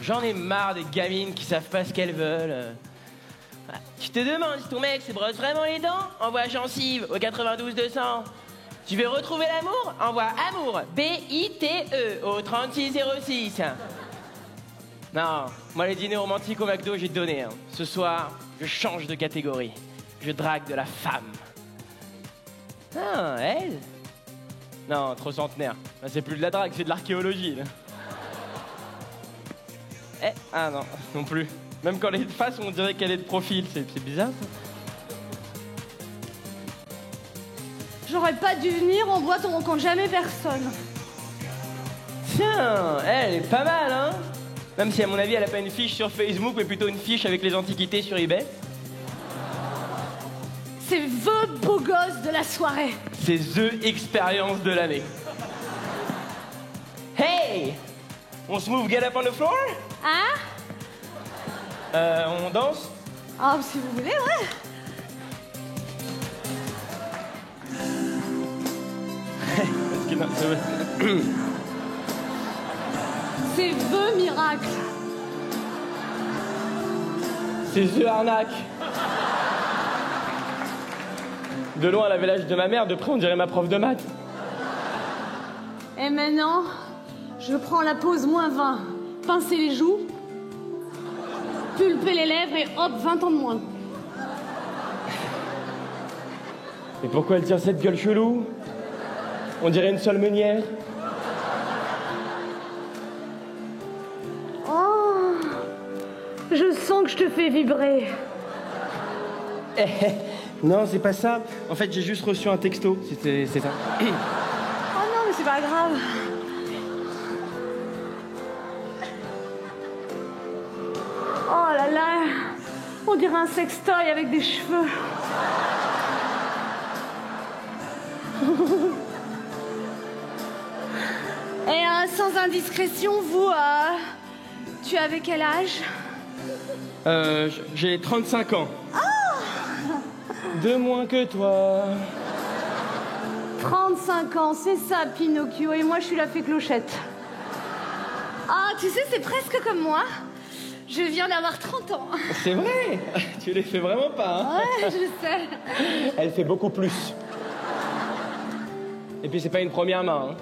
J'en ai marre des gamines qui savent pas ce qu'elles veulent. Tu te demandes si ton mec se brosse vraiment les dents? Envoie gencive au 92 200. Tu veux retrouver l'amour? Envoie amour, B-I-T-E, au 3606. Non, moi les dîners romantiques au McDo, j'ai donné. Hein. Ce soir, je change de catégorie. Je drague de la femme. Ah, elle? Non, trop centenaire. C'est plus de la drague, c'est de l'archéologie. Ah non, non plus. Même quand elle est de face, on dirait qu'elle est de profil. C'est bizarre, ça. J'aurais pas dû venir en boîte, on rencontre jamais personne. Tiens, elle est pas mal, hein? Même si, à mon avis, elle a pas une fiche sur Facebook, mais plutôt une fiche avec les antiquités sur eBay. C'est the beau gosse de la soirée. C'est the expérience de l'année. Hey! On se move, get up on the floor? Hein? On danse? Ah, si vous voulez, ouais. C'est the miracle. C'est the arnaque. De loin, elle avait l'âge de ma mère, de près, on dirait ma prof de maths. Et maintenant, je prends la pause -20. Pincer les joues, pulper les lèvres et hop, 20 ans de moins. Et pourquoi elle tient cette gueule chelou? On dirait une seule meunière. Oh, je sens que je te fais vibrer. Non, c'est pas ça. En fait, j'ai juste reçu un texto. C'est ça. Oh non, mais c'est pas grave. Oh là là, on dirait un sextoy avec des cheveux. Et sans indiscrétion, vous, tu avais quel âge? J'ai 35 ans. De moins que toi. 35 ans, c'est ça, Pinocchio. Et moi, je suis la fée Clochette. Ah, tu sais, c'est presque comme moi. Je viens d'avoir 30 ans. C'est vrai? Tu les fais vraiment pas, hein? Ouais, je sais. Elle fait beaucoup plus. Et puis, c'est pas une première main, hein.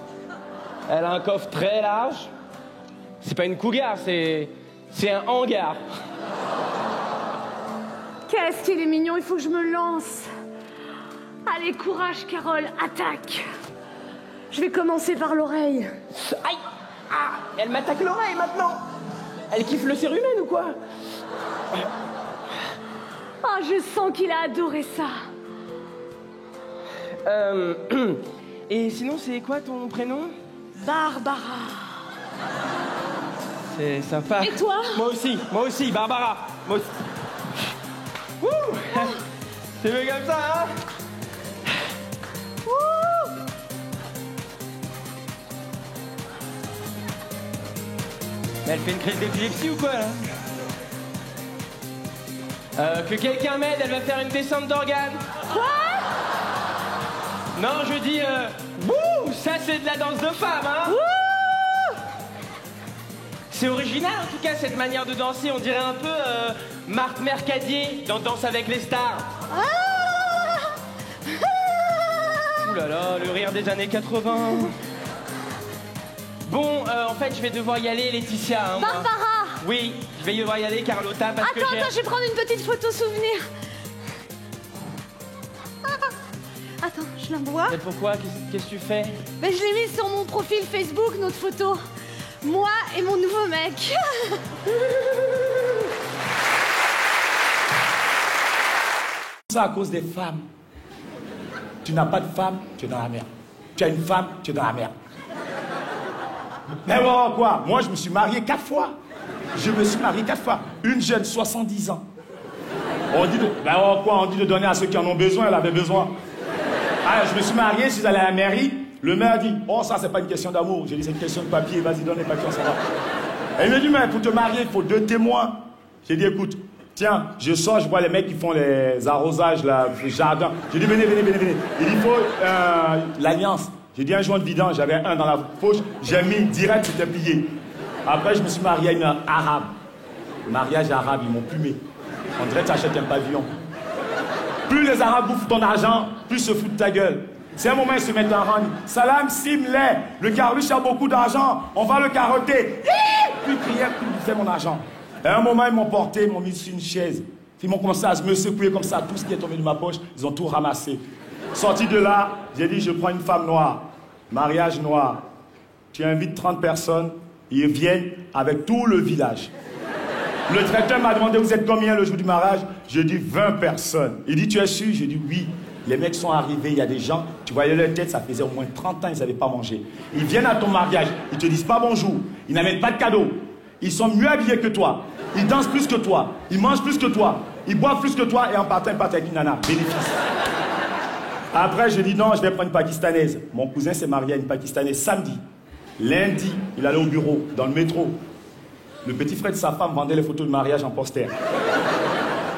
Elle a un coffre très large. C'est pas une cougar, c'est un hangar. Qu'est-ce qu'il est mignon, il faut que je me lance. Allez, courage, Carole, attaque. Je vais commencer par l'oreille. Aïe! Ah! Elle m'attaque l'oreille maintenant! Elle kiffe le cérumen ou quoi? Ah, je sens qu'il a adoré ça. Et sinon, c'est quoi ton prénom? Barbara. C'est sympa. Et toi? Moi aussi, Barbara. Moi aussi. Ouh! C'est mieux comme ça, hein? Ouh! Mais elle fait une crise d'épilepsie ou quoi, là? Que quelqu'un m'aide, elle va faire une descente d'organes. Quoi? Non, je dis, wouh! Ça, c'est de la danse de femme, hein? Ouh! C'est original, en tout cas, cette manière de danser. On dirait un peu Marthe Mercadier dans Danse avec les stars. Ah! Ouh là là, le rire des années 80. Bon, en fait, je vais devoir y aller, Laetitia. Hein, moi. Barbara! Oui, je vais devoir y aller, Carlotta, parce que j'ai... Attends, je vais prendre une petite photo souvenir. Attends, je la vois. Mais pourquoi? Qu'est-ce que tu fais? Mais je l'ai mise sur mon profil Facebook, notre photo. Moi et mon nouveau mec. C'est à cause des femmes. Tu n'as pas de femme, tu es dans la merde. Tu as une femme, tu es dans la merde. Mais bon, quoi? Moi, je me suis marié 4 fois. Je me suis marié 4 fois. Une jeune, 70 ans. On dit de... Ben oh, quoi? On dit de donner à ceux qui en ont besoin. Elle avait besoin. Alors, je me suis marié, je suis allé à la mairie. Le maire dit, oh, ça, c'est pas une question d'amour. J'ai dit, c'est une question de papier. Vas-y, donne les papiers, on s'en va. Et il me dit, mais pour te marier, il faut 2 témoins. J'ai dit, écoute, tiens, je sors, je vois les mecs qui font les arrosages, là, le jardin. J'ai dit, venez. Il dit, il faut l'alliance. J'ai dit, un joint de vidange, j'avais un dans la poche. J'ai mis direct, c'était plié. Après, je me suis marié à une arabe. Mariage arabe, ils m'ont plumé. On dirait que tu achètes un pavillon. Plus les arabes bouffent ton argent, plus ils se foutent de ta gueule. C'est un moment, ils se mettent en rang. Salam Simleh, le Carluche a beaucoup d'argent, on va le carotter. Plus il criait, plus il bouffait mon argent. Et à un moment, ils m'ont porté, ils m'ont mis sur une chaise. Ils m'ont commencé à me secouer comme ça, tout ce qui est tombé de ma poche, ils ont tout ramassé. Sorti de là, j'ai dit, je prends une femme noire, mariage noir. Tu invites 30 personnes, ils viennent avec tout le village. Le traiteur m'a demandé, vous êtes combien le jour du mariage? Je dis 20 personnes. Il dit, tu es sûr? Je dis oui. Les mecs sont arrivés, il y a des gens, tu voyais leur tête, ça faisait au moins 30 ans, ils n'avaient pas mangé. Ils viennent à ton mariage, ils te disent pas bonjour, ils n'amènent pas de cadeaux. Ils sont mieux habillés que toi, ils dansent plus que toi, ils mangent plus que toi, ils boivent plus que toi, et en partant, ils partent avec une nana. Bénéfice. Après, je dis non, je vais prendre une Pakistanaise. Mon cousin s'est marié à une Pakistanaise samedi. Lundi, il allait au bureau, dans le métro. Le petit frère de sa femme vendait les photos de mariage en poster.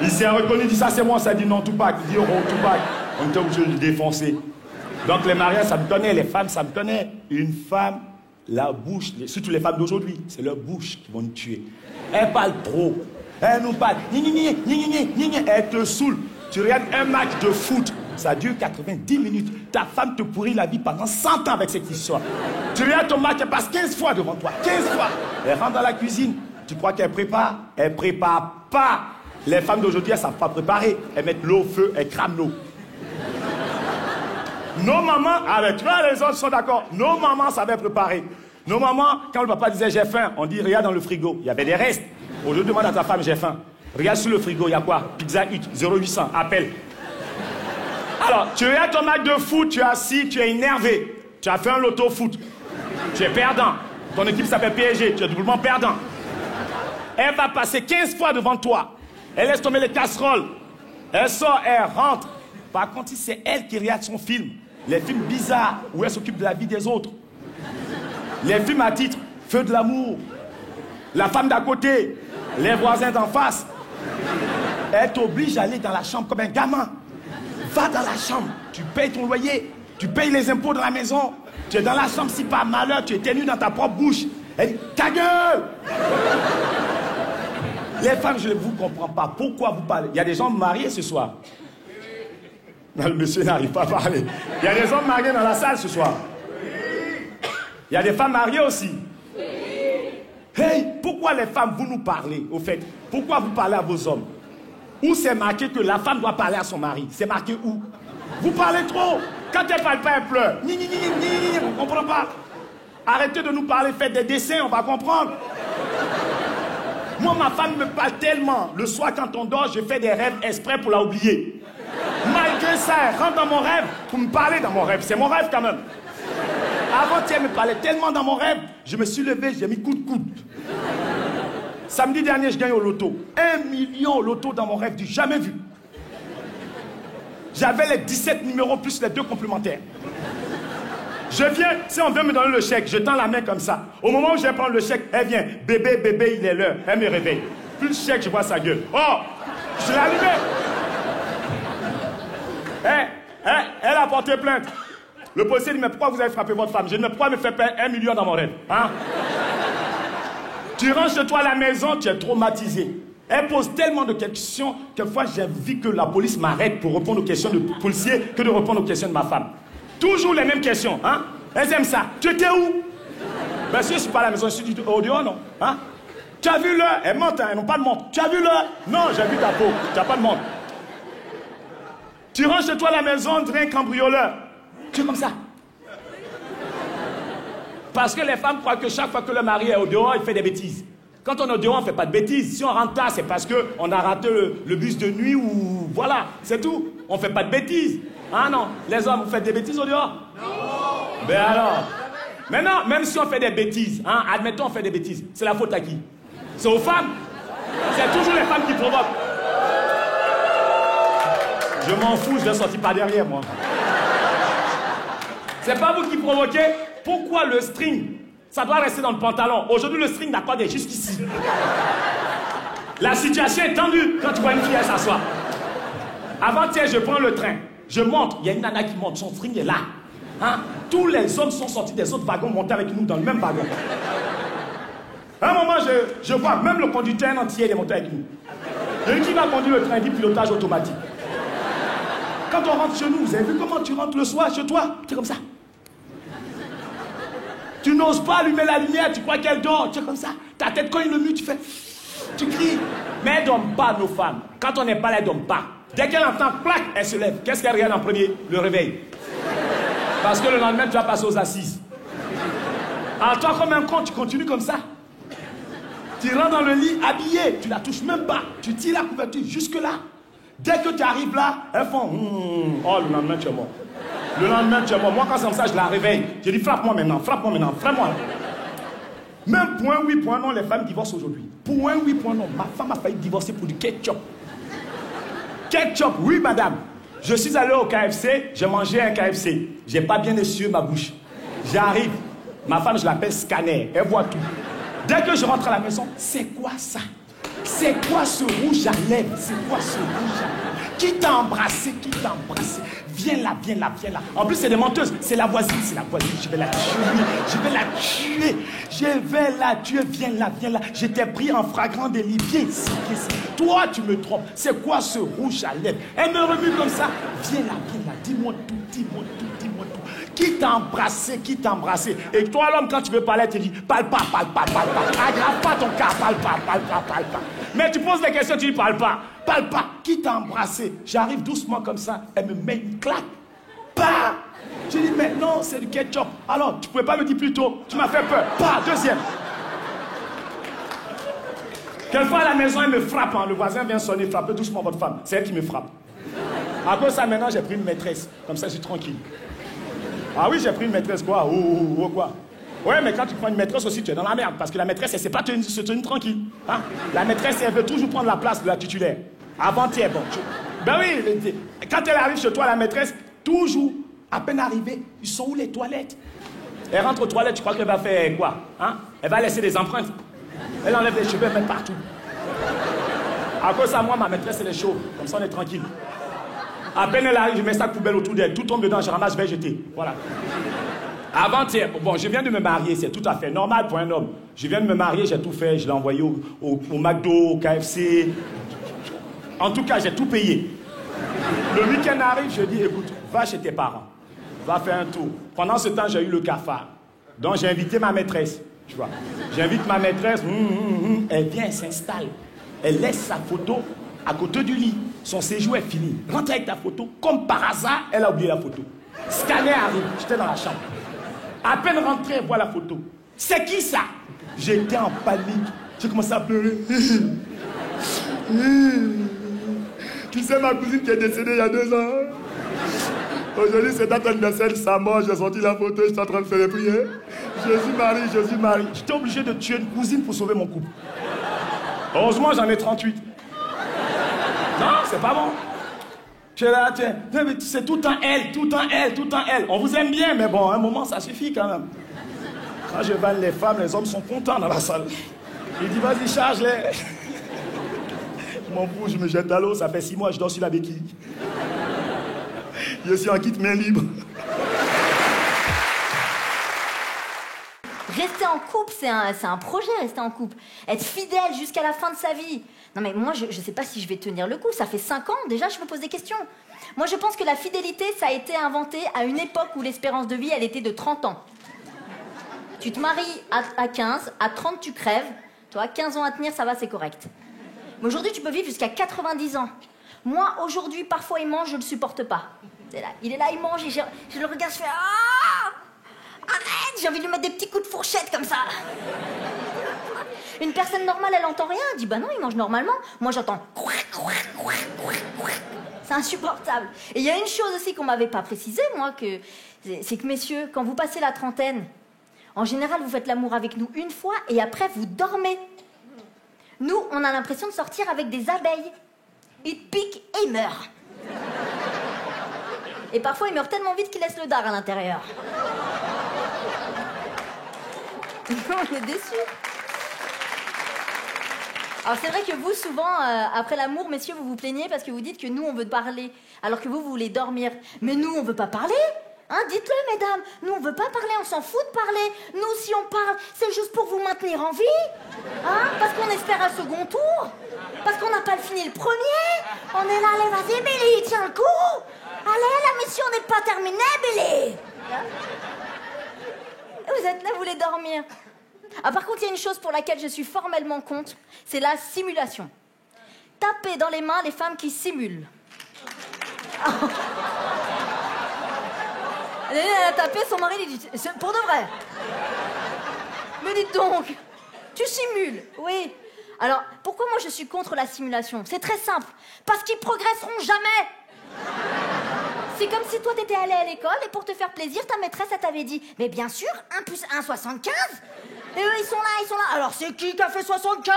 Il s'est reconnu, il dit ça c'est moi, ça dit non, Tupac. Il dit oh, Tupac. On était obligé de le défoncer. Donc les mariages, ça me connaît, les femmes, ça me connaît. Une femme, la bouche, surtout les femmes d'aujourd'hui, c'est leur bouche qui vont nous tuer. Elle parle trop. Elle nous parle. Elle te saoule. Tu regardes un match de foot, ça dure 90 minutes. Ta femme te pourrit la vie pendant 100 ans avec cette histoire. Tu regardes ton match, elle passe 15 fois devant toi. 15 fois. Elle rentre dans la cuisine. Tu crois qu'elle prépare? Elle prépare pas. Les femmes d'aujourd'hui, elles ne savent pas préparer. Elles mettent l'eau au feu, elles crament l'eau. Nos mamans, avec toi les autres sont d'accord, nos mamans savaient préparer. Nos mamans, quand le papa disait j'ai faim, on dit regarde dans le frigo, il y avait des restes. Aujourd'hui, demande à ta femme j'ai faim. Regarde sur le frigo, il y a quoi? Pizza Hut, 0800, appelle. Alors, tu regardes ton match de foot, tu es assis, tu es énervé. Tu as fait un loto foot. Tu es perdant. Ton équipe s'appelle PSG, tu es doublement perdant. Elle va passer 15 fois devant toi. Elle laisse tomber les casseroles. Elle sort, elle rentre. Par contre, si c'est elle qui regarde son film, les films bizarres où elle s'occupe de la vie des autres, les films à titre Feu de l'amour, La femme d'à côté, les voisins d'en face, elle t'oblige d'aller dans la chambre comme un gamin. Va dans la chambre, tu payes ton loyer, tu payes les impôts de la maison, tu es dans la chambre, si par malheur tu es tenu dans ta propre bouche. Elle dit, ta gueule! Les femmes, je ne vous comprends pas. Pourquoi vous parlez? Il y a des gens mariés ce soir. Non, le monsieur n'arrive pas à parler. Il y a des hommes mariés dans la salle ce soir. Il y a des femmes mariées aussi. Hey, pourquoi les femmes, vous nous parlez, au fait? Pourquoi vous parlez à vos hommes? Où c'est marqué que la femme doit parler à son mari? C'est marqué où? Vous parlez trop. Quand elle ne parle pas, elle pleure. On ne comprend pas. Arrêtez de nous parler, faites des dessins, on va comprendre. Moi, ma femme me parle tellement. Le soir, quand on dort, je fais des rêves exprès pour la oublier. Malgré ça, elle rentre dans mon rêve pour me parler dans mon rêve. C'est mon rêve quand même. Avant-hier, elle me parlait tellement dans mon rêve, je me suis levé, j'ai mis coup de coude. Samedi dernier, je gagne au loto. 1 million au loto dans mon rêve, du jamais vu. J'avais les 17 numéros plus les 2 complémentaires. Je viens, si on veut me donner le chèque, je tends la main comme ça. Au moment où je vais prendre le chèque, elle vient. Bébé, bébé, il est l'heure. Elle me réveille. Plus le chèque, je vois sa gueule. Oh, je l'ai allumé. Elle a porté plainte. Le policier dit, mais pourquoi vous avez frappé votre femme? Je dis, mais pourquoi me faire perdre 1 million dans mon rêve? Hein? Tu rentres chez toi à la maison, tu es traumatisé. Elle pose tellement de questions, quelquefois j'ai envie que la police m'arrête pour répondre aux questions du policier que de répondre aux questions de ma femme. Toujours les mêmes questions, hein? Elles aiment ça. Tu étais où? Ben si je suis pas à la maison, je suis au dehors, non? Hein? Tu as vu l'heure? Elles mentent, hein? Elles n'ont pas de montre. Tu as vu l'heure? Non, j'ai vu ta peau. Tu n'as pas de montre. Tu rentres chez toi à la maison, on dirait un cambrioleur. Tu es comme ça. Parce que les femmes croient que chaque fois que le mari est au dehors, il fait des bêtises. Quand on est au dehors, on ne fait pas de bêtises. Si on rentre tard, c'est parce qu'on a raté le bus de nuit ou... Voilà, c'est tout. On ne fait pas de bêtises. Ah non, les hommes, vous faites des bêtises au dehors? Non. Ben alors. Maintenant, même si on fait des bêtises, hein, admettons on fait des bêtises, c'est la faute à qui? C'est aux femmes. C'est toujours les femmes qui provoquent. Je m'en fous, je vais sortir par derrière, moi. C'est pas vous qui provoquez. Pourquoi le string? Ça doit rester dans le pantalon. Aujourd'hui, le string d'accordé est jusqu'ici. La situation est tendue quand tu vois une fille s'asseoir. Avant-hier, je prends le train. Je monte. Il y a une nana qui monte. Son string est là. Hein? Tous les hommes sont sortis des autres wagons, montés avec nous dans le même wagon. À un moment, je vois même le conducteur entier des motos avec nous. Et qui va conduire le train, dit pilotage automatique. Quand on rentre chez nous, vous avez vu comment tu rentres le soir chez toi? Tu es comme ça. Tu n'oses pas allumer la lumière, tu crois qu'elle dort, tu es comme ça. Ta tête cogne le mur, tu fais... Tu cries. Mais elles ne dorment pas, nos femmes. Quand on n'est pas là, elles ne dorment pas. Dès qu'elle entend clac, elle se lève. Qu'est-ce qu'elle regarde en premier? Le réveil. Parce que le lendemain, tu vas passer aux assises. Alors toi, comme un con, tu continues comme ça. Tu rentres dans le lit habillé, tu la touches même pas. Tu tires la couverture jusque-là. Dès que tu arrives là, elles font... Oh, le lendemain, tu es mort. Le lendemain, tu es mort. Moi, quand c'est comme ça, je la réveille. Je dis, frappe-moi maintenant, frappe-moi. Même point oui, point non, les femmes divorcent aujourd'hui. Point oui, point non. Ma femme a failli divorcer pour du ketchup. Ketchup, oui, madame. Je suis allé au KFC, j'ai mangé un KFC. J'ai pas bien essuyé ma bouche. J'arrive. Ma femme, je l'appelle Scanner. Elle voit tout. Dès que je rentre à la maison, c'est quoi ça? C'est quoi ce rouge à lèvres? C'est quoi ce rouge à lèvres? Qui t'a embrassé? Viens là. En plus, c'est des menteuses. C'est la voisine. Je vais la tuer. Viens là. Je t'ai pris en flagrant délit. Viens ici. Toi, tu me trompes. C'est quoi ce rouge à lèvres? Elle me remue comme ça. Viens là. Dis-moi tout. Qui t'a embrassé? Et toi, l'homme, quand tu veux parler, tu dis, parle pas. Aggrave pas ton cas, parle pas. Mais tu poses des questions, tu dis, parle pas. Qui t'a embrassé? J'arrive doucement comme ça, elle me met une claque. Bah! Je dis, mais non, c'est du ketchup. Alors, tu pouvais pas me dire plus tôt, tu m'as fait peur. Bah, deuxième. Quelquefois à la maison, elle me frappe. Le voisin vient sonner, frappez doucement votre femme. C'est elle qui me frappe. À cause de ça, maintenant, j'ai pris une maîtresse. Comme ça, je suis tranquille. Ah oui, j'ai pris une maîtresse, quoi? Quoi? Ouais, mais quand tu prends une maîtresse aussi, tu es dans la merde. Parce que la maîtresse, elle ne sait pas se tenir tranquille. Hein? La maîtresse, elle veut toujours prendre la place de la titulaire. Avant-hier, bon. Ben oui, quand elle arrive chez toi, la maîtresse, toujours, à peine arrivée, ils sont où les toilettes? Elle rentre aux toilettes, tu crois qu'elle va faire quoi? Hein? Elle va laisser des empreintes. Elle enlève les cheveux, elle met partout. À cause de ça, moi, ma maîtresse, elle est chaude. Comme ça, on est tranquille. À peine elle arrive, je mets sac poubelle autour d'elle. Tout tombe dedans, je ramasse, je vais jeter. Voilà. Avant-hier, bon, je viens de me marier, c'est tout à fait normal pour un homme. Je viens de me marier, j'ai tout fait, je l'ai envoyé au McDo, au KFC. En tout cas, j'ai tout payé. Le week-end arrive, je dis, écoute, va chez tes parents. Va faire un tour. Pendant ce temps, j'ai eu le cafard. Donc, j'ai invité ma maîtresse. Tu vois. J'invite ma maîtresse, elle vient, elle s'installe. Elle laisse sa photo à côté du lit. Son séjour est fini. Rentre avec ta photo. Comme par hasard, elle a oublié la photo. Scanner arrive. J'étais dans la chambre. À peine rentrée, elle voit la photo. C'est qui ça? J'étais en panique. J'ai commencé à pleurer. Tu sais, ma cousine qui est décédée il y a 2 ans. Aujourd'hui, c'est date anniversaire de sa mort. J'ai sorti la photo, j'étais en train de faire les prières. Jésus-Marie. J'étais obligé de tuer une cousine pour sauver mon couple. Heureusement, j'en ai 38. Non, c'est pas bon. C'est tout le temps elle. On vous aime bien, mais bon, à un moment, ça suffit quand même. Quand je vanne les femmes, les hommes sont contents dans la salle. Il dit, vas-y, charge-les. Je m'en fous, je me jette à l'eau, ça fait 6 mois, je dors sur la béquille. Je suis en kit main libre. Rester en couple, c'est un projet, rester en couple. Être fidèle jusqu'à la fin de sa vie. Non mais moi, je sais pas si je vais tenir le coup. Ça fait 5 ans, déjà, je me pose des questions. Moi, je pense que la fidélité, ça a été inventé à une époque où l'espérance de vie, elle était de 30 ans. Tu te maries à 15, à 30, tu crèves. Toi, 15 ans à tenir, ça va, c'est correct. Mais aujourd'hui, tu peux vivre jusqu'à 90 ans. Moi, aujourd'hui, parfois, il mange, je le supporte pas. C'est là, il est là, il mange, et je le regarde, je fais « Ah ! Arrête !» J'ai envie de lui mettre des petits coups de fourchette comme ça. Une personne normale, elle entend rien. Elle dit « Bah non, il mange normalement. » Moi, j'entends « C'est insupportable. » Et il y a une chose aussi qu'on m'avait pas précisé, moi, c'est que, messieurs, quand vous passez la trentaine, en général, vous faites l'amour avec nous une fois et après, vous dormez. Nous, on a l'impression de sortir avec des abeilles. Ils piquent et ils meurent. Et parfois, ils meurent tellement vite qu'ils laissent le dard à l'intérieur. On est déçus. Alors, c'est vrai que vous, souvent, après l'amour, messieurs, vous vous plaignez parce que vous dites que nous, on veut parler, alors que vous voulez dormir. Mais nous, on veut pas parler. Hein, dites-le, mesdames. Nous, on veut pas parler, on s'en fout de parler. Nous, si on parle, c'est juste pour vous maintenir en vie. Hein, parce qu'on espère un second tour. Parce qu'on n'a pas fini le premier. On est là, allez, vas-y, Billy, tiens le coup. Allez, la mission n'est pas terminée, Billy. Vous êtes là, vous voulez dormir. Ah, par contre, il y a une chose pour laquelle je suis formellement contre, c'est la simulation. Tapez dans les mains les femmes qui simulent. Oh. Elle a tapé, son mari lui dit, c'est pour de vrai. Me dites donc, tu simules, oui. Alors, pourquoi moi je suis contre la simulation? C'est très simple, parce qu'ils progresseront jamais. C'est comme si toi t'étais allé à l'école et pour te faire plaisir, ta maîtresse elle t'avait dit, mais bien sûr, 1 plus 1, 75. Et eux ils sont là. Alors c'est qui a fait 75?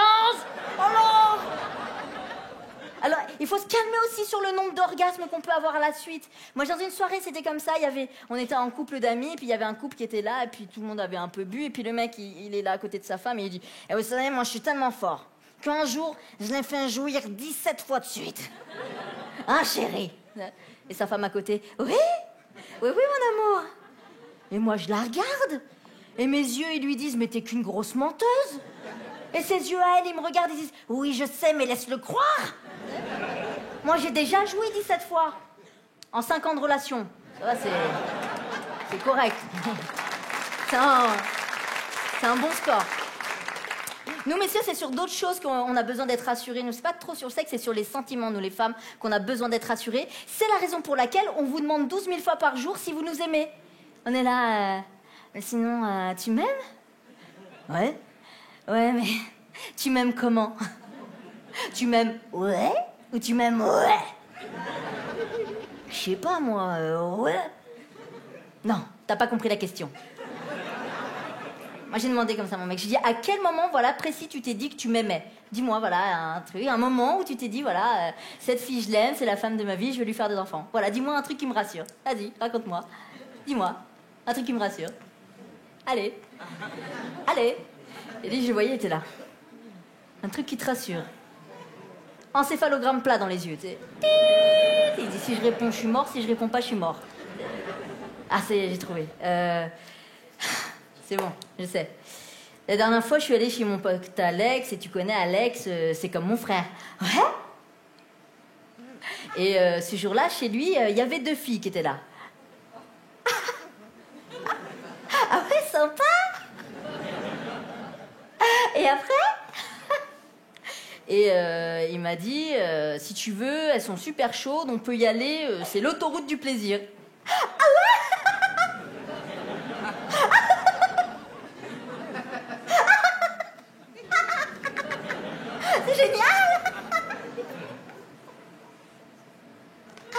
Alors, il faut se calmer aussi sur le nombre d'orgasmes qu'on peut avoir à la suite. Moi, dans une soirée, c'était comme ça. On était en couple d'amis, et puis il y avait un couple qui était là, et puis tout le monde avait un peu bu, et puis le mec, il est là à côté de sa femme, et il dit, eh, vous savez, moi, je suis tellement fort qu'un jour, je l'ai fait jouir 17 fois de suite. Hein, chérie? Et sa femme à côté, oui, mon amour. Et moi, je la regarde, et mes yeux, ils lui disent, mais t'es qu'une grosse menteuse. Et ses yeux à elle, ils me regardent, ils disent, oui, je sais, mais laisse-le croire. Moi, j'ai déjà joué 17 fois. En 5 ans de relation. Ça va, c'est correct. C'est un bon score. Nous, messieurs, c'est sur d'autres choses qu'on a besoin d'être rassurés. Nous, c'est pas trop sur le sexe, c'est sur les sentiments, nous, les femmes, qu'on a besoin d'être rassurés. C'est la raison pour laquelle on vous demande 12 000 fois par jour si vous nous aimez. On est là... sinon, tu m'aimes? Ouais. Ouais, mais tu m'aimes comment? Tu m'aimes ouais ou tu m'aimes ouais? Je sais pas, moi, ouais. Non, t'as pas compris la question. Moi, j'ai demandé comme ça, mon mec. J'ai dit, à quel moment, voilà, précis, tu t'es dit que tu m'aimais? Dis-moi, voilà, un truc, un moment où tu t'es dit, voilà, cette fille, je l'aime, c'est la femme de ma vie, je vais lui faire des enfants. Voilà, dis-moi un truc qui me rassure. Vas-y, raconte-moi. Dis-moi, un truc qui me rassure. Allez. Et lui, je le voyais, il était là. Un truc qui te rassure. Encéphalogramme plat dans les yeux, tu sais. Il dit, si je réponds, je suis mort. Si je réponds pas, je suis mort. Ah, ça y est, j'ai trouvé. C'est bon, je sais. La dernière fois, je suis allée chez mon pote Alex, et tu connais Alex, c'est comme mon frère. Ouais? Et ce jour-là, chez lui, il y avait 2 filles qui étaient là. Ah ouais, sympa! Et après? Et il m'a dit, si tu veux, elles sont super chaudes, on peut y aller, c'est l'autoroute du plaisir. Ah ouais? C'est génial! Ah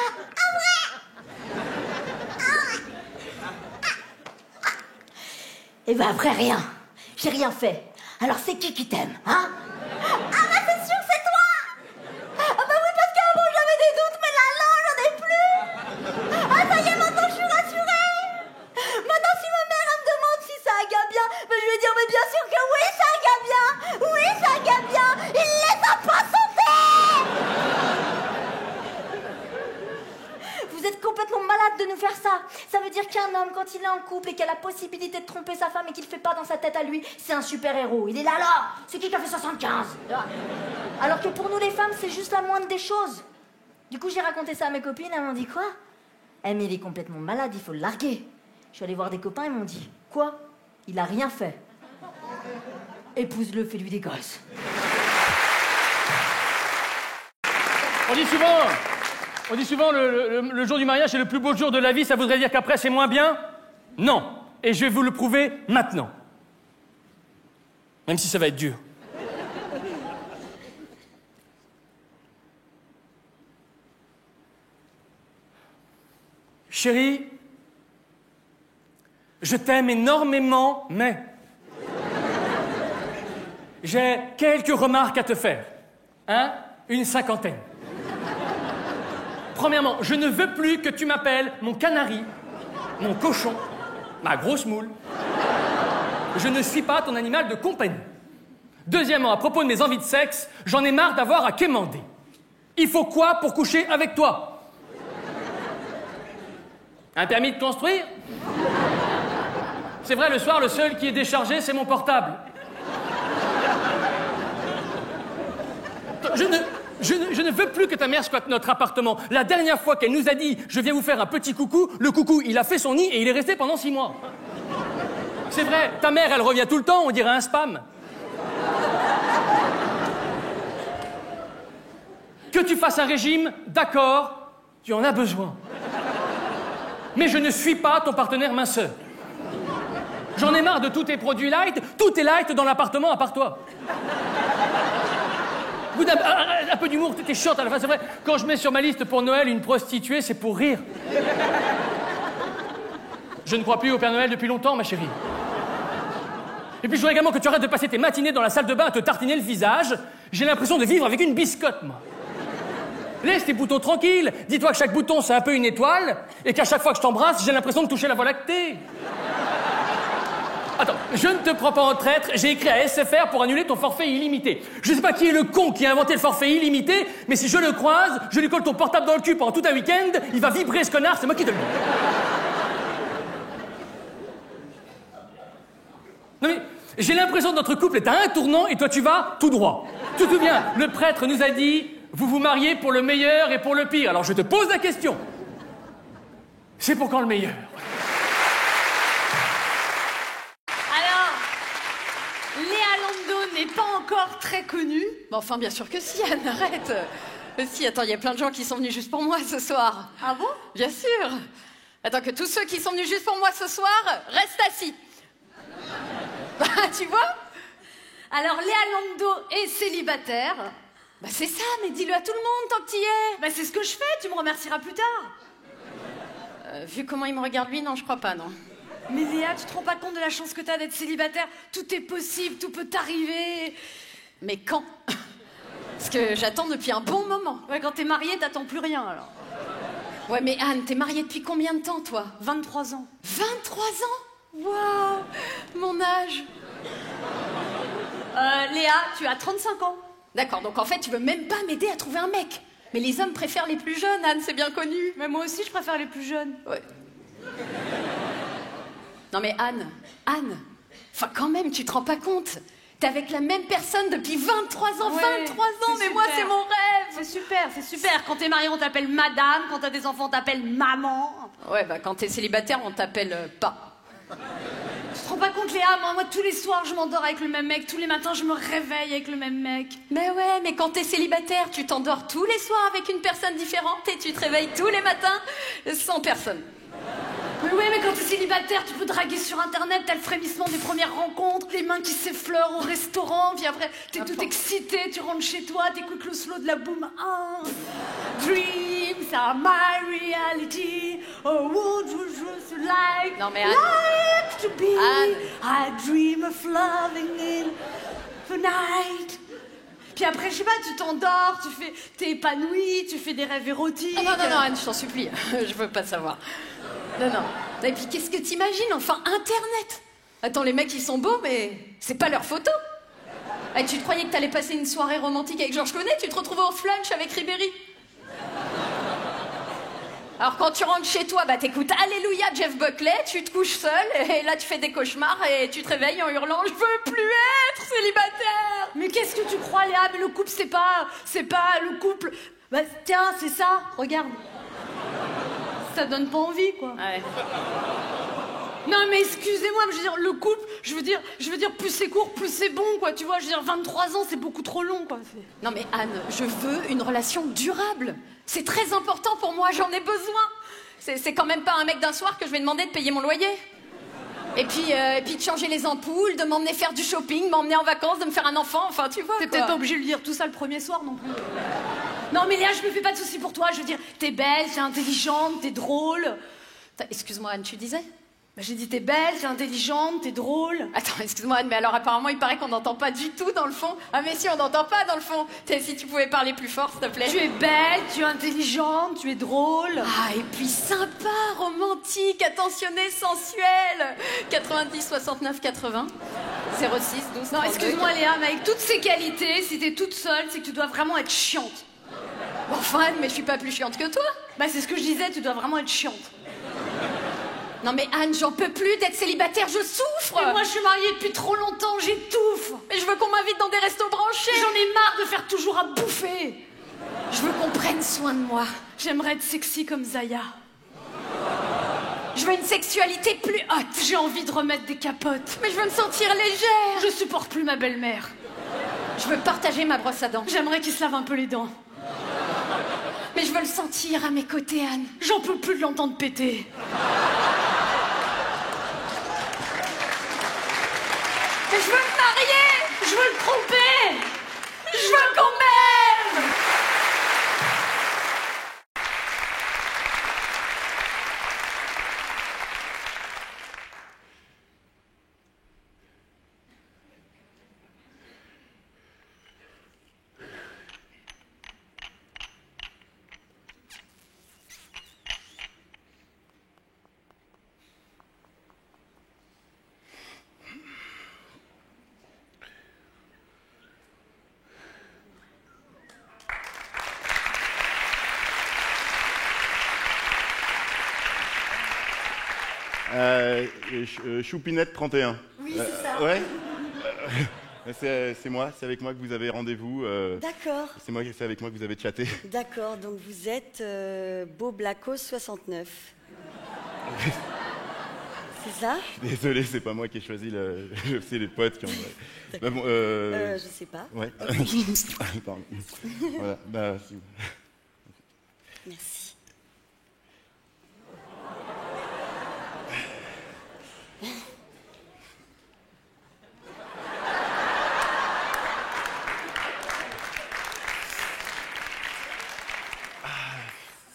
ouais? Et ben après rien, j'ai rien fait. Alors c'est qui t'aime, hein? Ah bah c'est sûr que c'est toi! Ah bah oui, parce qu'avant j'avais des doutes, mais là j'en ai plus! Ah ça y est, maintenant je suis rassurée! Maintenant si ma mère elle me demande si ça agace bien, bah, je vais dire mais bien sûr que oui ça agace bien! Oui ça agace bien! Il les a pas sautés! Vous êtes complètement malade de nous faire ça! Ça veut dire qu'un homme, quand il est en couple et qu'il a la possibilité de tromper sa femme et qu'il le fait pas dans sa tête à lui, c'est un super-héros. Il est là, c'est qui a fait 75? Alors que pour nous les femmes, c'est juste la moindre des choses. Du coup, j'ai raconté ça à mes copines, elles m'ont dit quoi? Eh mais il est complètement malade, il faut le larguer. Je suis allée voir des copains, ils m'ont dit quoi? Il a rien fait. Épouse-le, fais-lui des gosses. On dit souvent le jour du mariage c'est le plus beau jour de la vie, ça voudrait dire qu'après c'est moins bien? Non. Et je vais vous le prouver maintenant. Même si ça va être dur. Chérie, je t'aime énormément, mais j'ai quelques remarques à te faire. Hein? Une 50aine. Premièrement, je ne veux plus que tu m'appelles mon canari, mon cochon, ma grosse moule. Je ne suis pas ton animal de compagnie. Deuxièmement, à propos de mes envies de sexe, j'en ai marre d'avoir à quémander. Il faut quoi pour coucher avec toi? Un permis de construire? C'est vrai, le soir, le seul qui est déchargé, c'est mon portable. Je ne veux plus que ta mère squatte notre appartement. La dernière fois qu'elle nous a dit « Je viens vous faire un petit coucou », le coucou, il a fait son nid et il est resté pendant 6 mois. C'est vrai, ta mère, elle revient tout le temps, on dirait un spam. Que tu fasses un régime, d'accord, tu en as besoin. Mais je ne suis pas ton partenaire minceur. J'en ai marre de tous tes produits light, tout est light dans l'appartement à part toi. Un peu d'humour, t'es chiante à la fin, c'est vrai. Quand je mets sur ma liste pour Noël une prostituée, c'est pour rire. Je ne crois plus au Père Noël depuis longtemps, ma chérie. Et puis je voudrais également que tu arrêtes de passer tes matinées dans la salle de bain à te tartiner le visage. J'ai l'impression de vivre avec une biscotte, moi. Laisse tes boutons tranquilles. Dis-toi que chaque bouton, c'est un peu une étoile, et qu'à chaque fois que je t'embrasse, j'ai l'impression de toucher la Voie lactée. Attends, je ne te prends pas en traître, j'ai écrit à SFR pour annuler ton forfait illimité. Je sais pas qui est le con qui a inventé le forfait illimité, mais si je le croise, je lui colle ton portable dans le cul pendant tout un week-end, il va vibrer ce connard, c'est moi qui te le dis. Non mais, j'ai l'impression que notre couple est à un tournant et toi tu vas tout droit. Tu te souviens, le prêtre nous a dit, vous vous mariez pour le meilleur et pour le pire. Alors je te pose la question. C'est pour quand le meilleur? N'est pas encore très connu. Bon, enfin, bien sûr que si, Anne, arrête. Si, attends, il y a plein de gens qui sont venus juste pour moi ce soir. Ah bon? Bien sûr. Attends, que tous ceux qui sont venus juste pour moi ce soir restent assis. Tu vois? Alors, Léa Lando est célibataire. Bah c'est ça, mais dis-le à tout le monde tant que t'y es. Bah c'est ce que je fais, tu me remercieras plus tard. Vu comment il me regarde lui, non, je crois pas, non. Mais Léa, tu te rends pas compte de la chance que t'as d'être célibataire? Tout est possible, tout peut t'arriver. Mais quand? Parce que j'attends depuis un bon moment. Ouais, quand t'es mariée, t'attends plus rien, alors. Ouais, mais Anne, t'es mariée depuis combien de temps, toi? 23 ans. 23 ans? Waouh, mon âge. Léa, tu as 35 ans. D'accord, donc en fait, tu veux même pas m'aider à trouver un mec. Mais les hommes préfèrent les plus jeunes, Anne, c'est bien connu. Mais moi aussi, je préfère les plus jeunes. Ouais. Non mais Anne, enfin quand même, tu te rends pas compte? T'es avec la même personne depuis 23 ans, ouais, 23 ans, mais moi c'est mon rêve. C'est super, c'est super. Quand t'es mariée, on t'appelle madame, quand t'as des enfants, on t'appelle maman. Ouais, bah quand t'es célibataire, on t'appelle pas. Tu te rends pas compte, Léa, moi tous les soirs, je m'endors avec le même mec, tous les matins, je me réveille avec le même mec. Mais ouais, mais quand t'es célibataire, tu t'endors tous les soirs avec une personne différente et tu te réveilles tous les matins sans personne. Mais ouais, mais quand t'es célibataire, tu peux draguer sur internet, t'as le frémissement des premières rencontres, les mains qui s'effleurent au restaurant, puis après t'es toute excitée, tu rentres chez toi, t'écoutes le slow de la boom 1. Dreams are my reality, oh would you just like, non mais Anne, like to be, Anne. I dream of loving in the night. Puis après, je sais pas, tu t'endors, t'es épanouie, tu fais des rêves érotiques. Ah non, Anne, je t'en supplie, je veux pas savoir. Non. Et puis qu'est-ce que t'imagines? Enfin, Internet. Attends, les mecs, ils sont beaux, mais c'est pas leur photo. Et tu te croyais que t'allais passer une soirée romantique avec Georges Clooney, tu te retrouvais au flunch avec Ribéry. Alors quand tu rentres chez toi, bah t'écoutes Alléluia Jeff Buckley, tu te couches seul, et là tu fais des cauchemars, et tu te réveilles en hurlant « Je veux plus être célibataire !» Mais qu'est-ce que tu crois, Léa? Mais le couple, c'est pas le couple... Bah tiens, c'est ça, regarde. Ça donne pas envie, quoi. Ouais. Non mais excusez-moi, mais je veux dire, le couple, je veux dire, plus c'est court, plus c'est bon, quoi, tu vois, je veux dire, 23 ans, c'est beaucoup trop long, quoi. Non mais Anne, je veux une relation durable. C'est très important pour moi, j'en ai besoin. C'est quand même pas un mec d'un soir que je vais demander de payer mon loyer. Et puis de changer les ampoules, de m'emmener faire du shopping, m'emmener en vacances, de me faire un enfant, enfin tu vois. T'es peut-être pas obligé de lui dire tout ça le premier soir non plus. Non mais Léa, je me fais pas de soucis pour toi, je veux dire, t'es belle, t'es intelligente, t'es drôle. Excuse-moi Anne, tu disais? Bah, j'ai dit t'es belle, t'es intelligente, t'es drôle. Attends, excuse-moi Anne, mais alors apparemment il paraît qu'on n'entend pas du tout dans le fond. Ah mais si, on n'entend pas dans le fond. Si tu pouvais parler plus fort, s'il te plaît. Tu es belle, tu es intelligente, tu es drôle. Ah, et puis sympa, romantique, attentionné, sensuel. 90 69 80 06 12 Non, excuse-moi Léa, mais avec toutes ces qualités, si t'es toute seule, c'est que tu dois vraiment être chiante. Enfin Anne, mais je suis pas plus chiante que toi. Bah c'est ce que je disais, tu dois vraiment être chiante. Non mais Anne, j'en peux plus d'être célibataire, je souffre. Mais moi, je suis mariée depuis trop longtemps, j'étouffe. Mais je veux qu'on m'invite dans des restos branchés. J'en ai marre de faire toujours à bouffer. Je veux qu'on prenne soin de moi. J'aimerais être sexy comme Zaya. Je veux une sexualité plus haute. J'ai envie de remettre des capotes. Mais je veux me sentir légère. Je supporte plus ma belle-mère. Je veux partager ma brosse à dents. J'aimerais qu'il se lave un peu les dents. Mais je veux le sentir à mes côtés, Anne. J'en peux plus de l'entendre péter. Mais je veux me marier. Je veux le tromper. Je veux qu'on m'aime. Choupinette 31. Oui, c'est ça. Ouais. C'est moi, c'est avec moi que vous avez rendez-vous. D'accord. C'est avec moi que vous avez chatté. D'accord, donc vous êtes Beau Blacos 69. C'est ça? Désolé, c'est pas moi qui ai choisi c'est les potes qui ont. Bah bon, je sais pas. Ouais. Pardon. Voilà. Bah, Merci.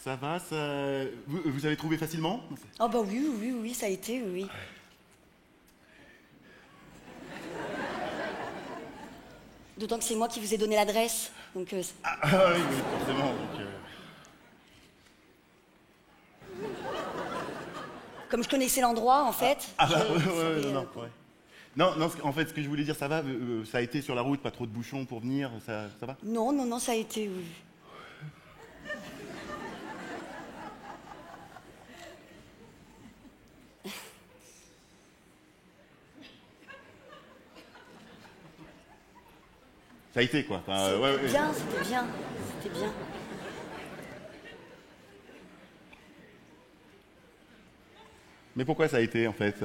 Ça va, ça. Vous avez trouvé facilement? Oh bah oui, ça a été, oui. D'autant que c'est moi qui vous ai donné l'adresse, donc... oui, forcément, donc... Comme je connaissais l'endroit, en fait... non. Non, en fait, ce que je voulais dire, ça va, ça a été sur la route, pas trop de bouchons pour venir, ça va? Non, ça a été, oui. Ça a été, quoi. Enfin, C'était bien. Mais pourquoi ça a été, en fait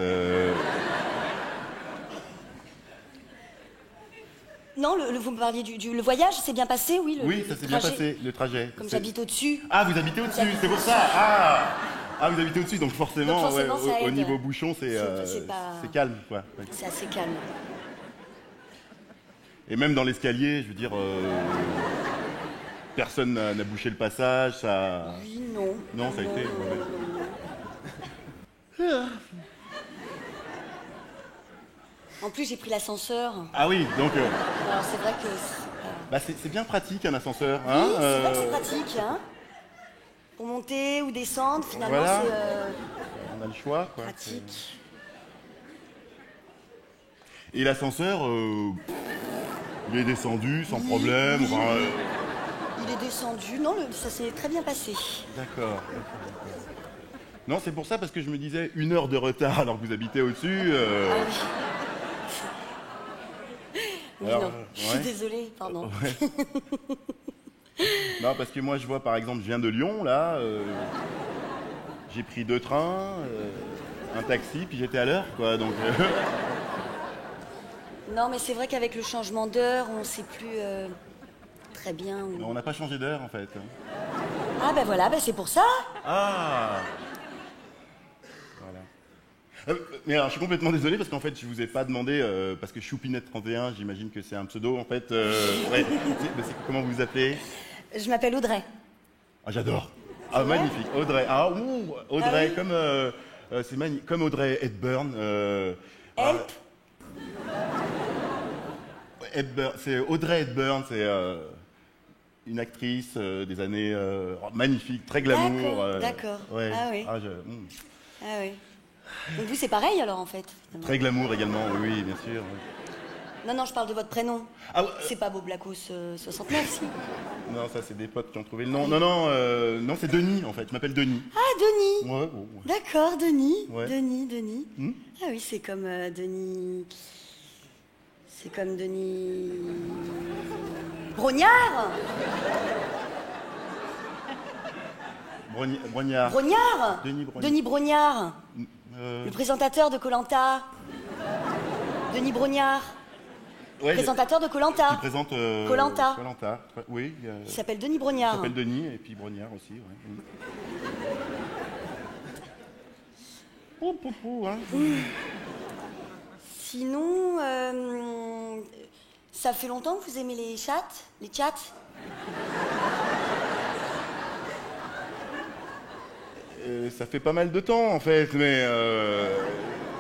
Non, vous me parliez le voyage, c'est bien passé, oui? Oui, ça s'est bien passé, le trajet. Comme j'habite au-dessus. Ah, vous habitez au-dessus, c'est pour ça. Ah, vous habitez au-dessus, donc forcément, ça au aide. niveau bouchon, c'est calme, quoi. Ouais. C'est assez calme. Et même dans l'escalier, je veux dire, personne n'a bouché le passage, ça... Oui, non. Non, ça a été... En plus, j'ai pris l'ascenseur. Ah oui, donc... Alors, c'est vrai que... c'est bien pratique, un ascenseur. Oui, Hein, c'est vrai que c'est pratique, hein. Pour monter ou descendre, finalement, Voilà. c'est... On a le choix, quoi. pratique. Et l'ascenseur, il est descendu sans problème. Oui. Enfin, Il est descendu. Non, ça s'est très bien passé. D'accord. Non, c'est pour ça, parce que je me disais 1 heure de retard alors que vous habitez au-dessus. Ah oui. Oui, Alors, non, je suis désolée, pardon. Ouais. Non, parce que moi, je vois, par exemple, je viens de Lyon, là. J'ai pris 2 trains, un taxi, puis j'étais à l'heure, quoi. Donc, Non, mais c'est vrai qu'avec le changement d'heure, on ne sait plus très bien où... on n'a pas changé d'heure, en fait. Ah, ben voilà, c'est pour ça. Ah. Voilà. Mais alors, je suis complètement désolé parce qu'en fait, je vous ai pas demandé, parce que Choupinette 31, j'imagine que c'est un pseudo, en fait. Ouais. Comment vous vous appelez? Je m'appelle Audrey. Ah, j'adore. Ah, magnifique. Audrey. Ah, Audrey, Ah oui. comme, c'est magnifique. Comme Audrey Hepburn. Help. C'est Audrey Hepburn, c'est une actrice des années magnifique, très glamour. D'accord. Ouais. Ah oui. Ah, Ah oui. Donc vous, c'est pareil alors en fait. Très glamour également, oui, bien sûr. Ouais. Non, je parle de votre prénom. Ah, C'est pas Bob Lacos 69, si. Non, ça, c'est des potes qui ont trouvé le nom. Non, c'est Denis, en fait. Je m'appelle Denis. Ah, Denis. Ouais, bon. Ouais. D'accord, Denis. Ouais. Denis. Ah oui, c'est comme Denis... C'est comme Denis... Brognard. Brognard. Brognard. Denis Brognard. Denis Brognard. Le présentateur de Koh-Lanta. Denis Brognard. Ouais, Présentateur de qui Koh-Lanta. présente Koh-Lanta. Koh-Lanta. Oui. Il s'appelle Denis Il Brognard. s'appelle Denis et puis Brognard aussi. Ouais. Hein. Sinon, ça fait longtemps que vous aimez les chats? Les chats? Ça fait pas mal de temps en fait, mais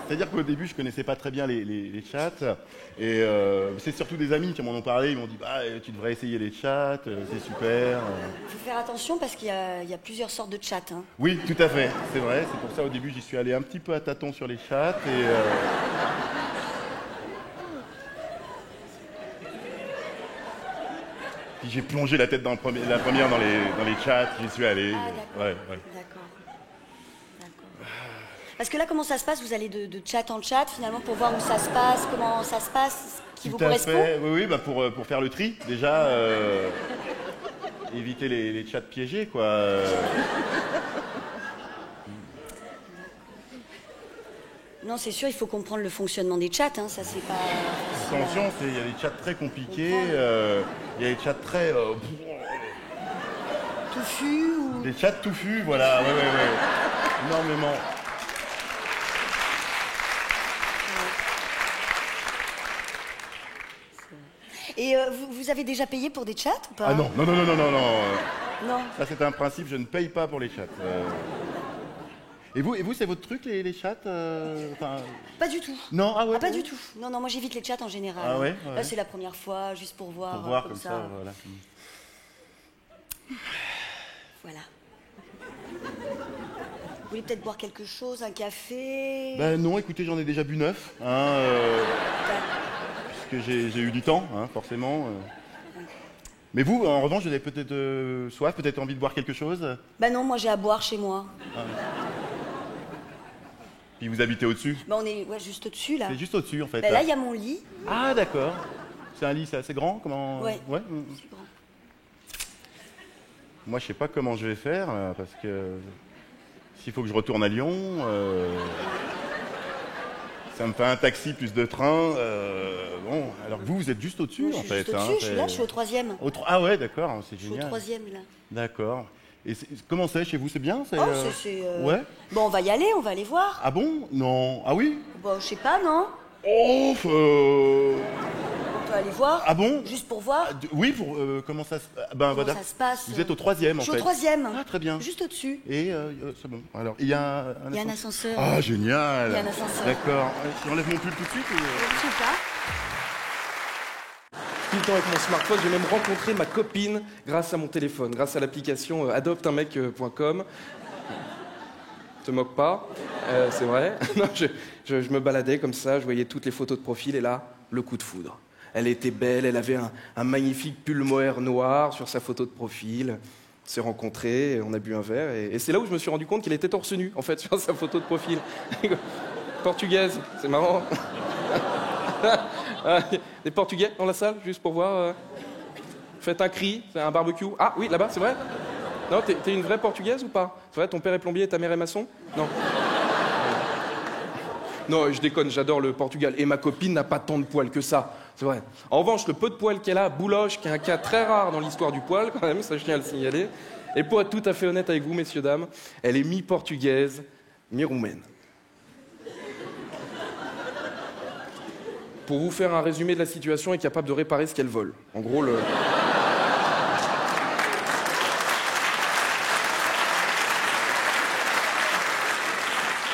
c'est-à-dire qu'au début je connaissais pas très bien les chats et c'est surtout des amis qui m'en ont parlé, ils m'ont dit bah tu devrais essayer les chats, c'est super. Il faut faire attention parce qu'il y a plusieurs sortes de chats. Hein. Oui, tout à fait, c'est vrai, c'est pour ça au début j'y suis allé un petit peu à tâtons sur les chats et puis j'ai plongé la tête dans la première dans les chats, j'y suis allé. Ah, d'accord. Ouais. D'accord. Parce que là, comment ça se passe? Vous allez de chat en chat, finalement, pour voir où ça se passe, comment ça se passe, ce qui vous correspond? Oui, bah pour faire le tri, déjà, éviter les chats piégés, quoi. Non, c'est sûr, il faut comprendre le fonctionnement des chats, hein, ça c'est pas... Attention, il y a des chats très compliqués, il y a des chats très... touffus ou... Des chats touffus, voilà, ouais. Énormément. Et vous avez déjà payé pour des chats ou pas? Ah non. Non. Ça, c'est un principe, je ne paye pas pour les chats. Et vous, c'est votre truc, les chats Pas du tout. Non, ah ouais. Pas du tout. Non, moi j'évite les chats en général. Ah ouais, Là, c'est la première fois, juste pour voir. Pour voir comme ça, voilà. Voilà. Vous voulez peut-être boire quelque chose, un café? Ben non, écoutez, j'en ai déjà bu 9, puisque j'ai eu du temps, hein, forcément. Mais vous, en revanche, vous avez peut-être soif, peut-être envie de boire quelque chose? Bah non, moi j'ai à boire chez moi. Puis vous habitez au-dessus? Bah on est juste au-dessus là. C'est juste au-dessus en fait. Bah là il y a mon lit. Ah d'accord. C'est un lit, c'est assez grand? Comment... Ouais. C'est grand. Moi je sais pas comment je vais faire, parce que s'il faut que je retourne à Lyon, ça me fait un taxi plus de train. Bon, alors vous êtes juste au-dessus en fait. Juste au-dessus, je suis là, je suis au 3e. Ah ouais, d'accord, c'est génial. Je suis au 3e là. D'accord. Et comment c'est chez vous, c'est bien? Ouais. Bon, on va y aller, on va aller voir. Ah bon? Non. Ah oui? Bon, je sais pas, non? Oh, On peut aller voir. Ah bon? Juste pour voir. Oui, pour comment ça se... Comment ça se passe? Vous êtes au 3e en fait. Je suis au 3e. Ah, très bien. Juste au-dessus. Et c'est bon. Alors, il y a un ascenseur. Ah, génial. Il y a un ascenseur. D'accord. J'enlève mon pull tout de suite ou... Je sais pas. Tout le temps avec mon smartphone, j'ai même rencontré ma copine grâce à mon téléphone, grâce à l'application adopteunmec.com. Te moque pas, c'est vrai. Non, je me baladais comme ça, je voyais toutes les photos de profil et là, le coup de foudre. Elle était belle, elle avait un magnifique pull mohair noir sur sa photo de profil. On s'est rencontrés, on a bu un verre et c'est là où je me suis rendu compte qu'elle était torse nu, en fait, sur sa photo de profil. Portugaise, c'est marrant. Des Portugais dans la salle, juste pour voir. Faites un cri, c'est un barbecue. Ah oui, là-bas, c'est vrai? Non, t'es une vraie Portugaise ou pas? C'est vrai, ton père est plombier et ta mère est maçon? Non. Non, je déconne, j'adore le Portugal. Et ma copine n'a pas tant de poils que ça, c'est vrai. En revanche, le peu de poils qu'elle a, bouloche, qui est un cas très rare dans l'histoire du poil, quand même, ça je tiens à le signaler. Et pour être tout à fait honnête avec vous, messieurs, dames, elle est mi-portugaise, mi-roumaine. Pour vous faire un résumé de la situation, est capable de réparer ce qu'elle vole. En gros, le...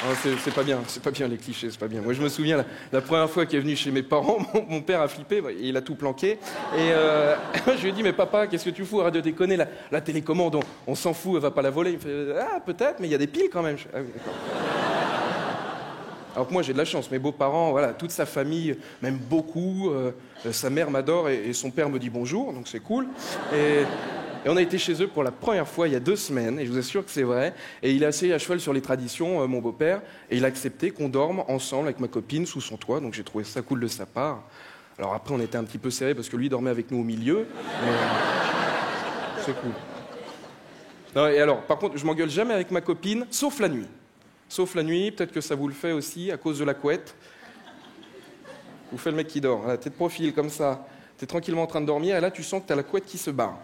Oh, c'est pas bien les clichés, c'est pas bien. Moi je me souviens, la première fois qu'il est venu chez mes parents, mon père a flippé, il a tout planqué. Et je lui ai dit, mais papa, qu'est-ce que tu fous? Arrête de déconner, la télécommande, on s'en fout, elle va pas la voler. Il me fait, ah peut-être, mais il y a des piles quand même. Ah oui, d'accord. Alors que moi, j'ai de la chance. Mes beaux-parents, voilà, toute sa famille m'aime beaucoup. Sa mère m'adore et son père me dit bonjour, donc c'est cool. Et on a été chez eux pour la première fois il y a 2 semaines, et je vous assure que c'est vrai. Et il est assez à cheval sur les traditions, mon beau-père, et il a accepté qu'on dorme ensemble avec ma copine sous son toit, donc j'ai trouvé ça cool de sa part. Alors après, on était un petit peu serrés parce que lui dormait avec nous au milieu, mais c'est cool. Non, et alors, par contre, je m'engueule jamais avec ma copine, sauf la nuit. Sauf la nuit, peut-être que ça vous le fait aussi, à cause de la couette. Vous faites le mec qui dort, voilà, t'es de profil comme ça, t'es tranquillement en train de dormir, et là tu sens que t'as la couette qui se barre.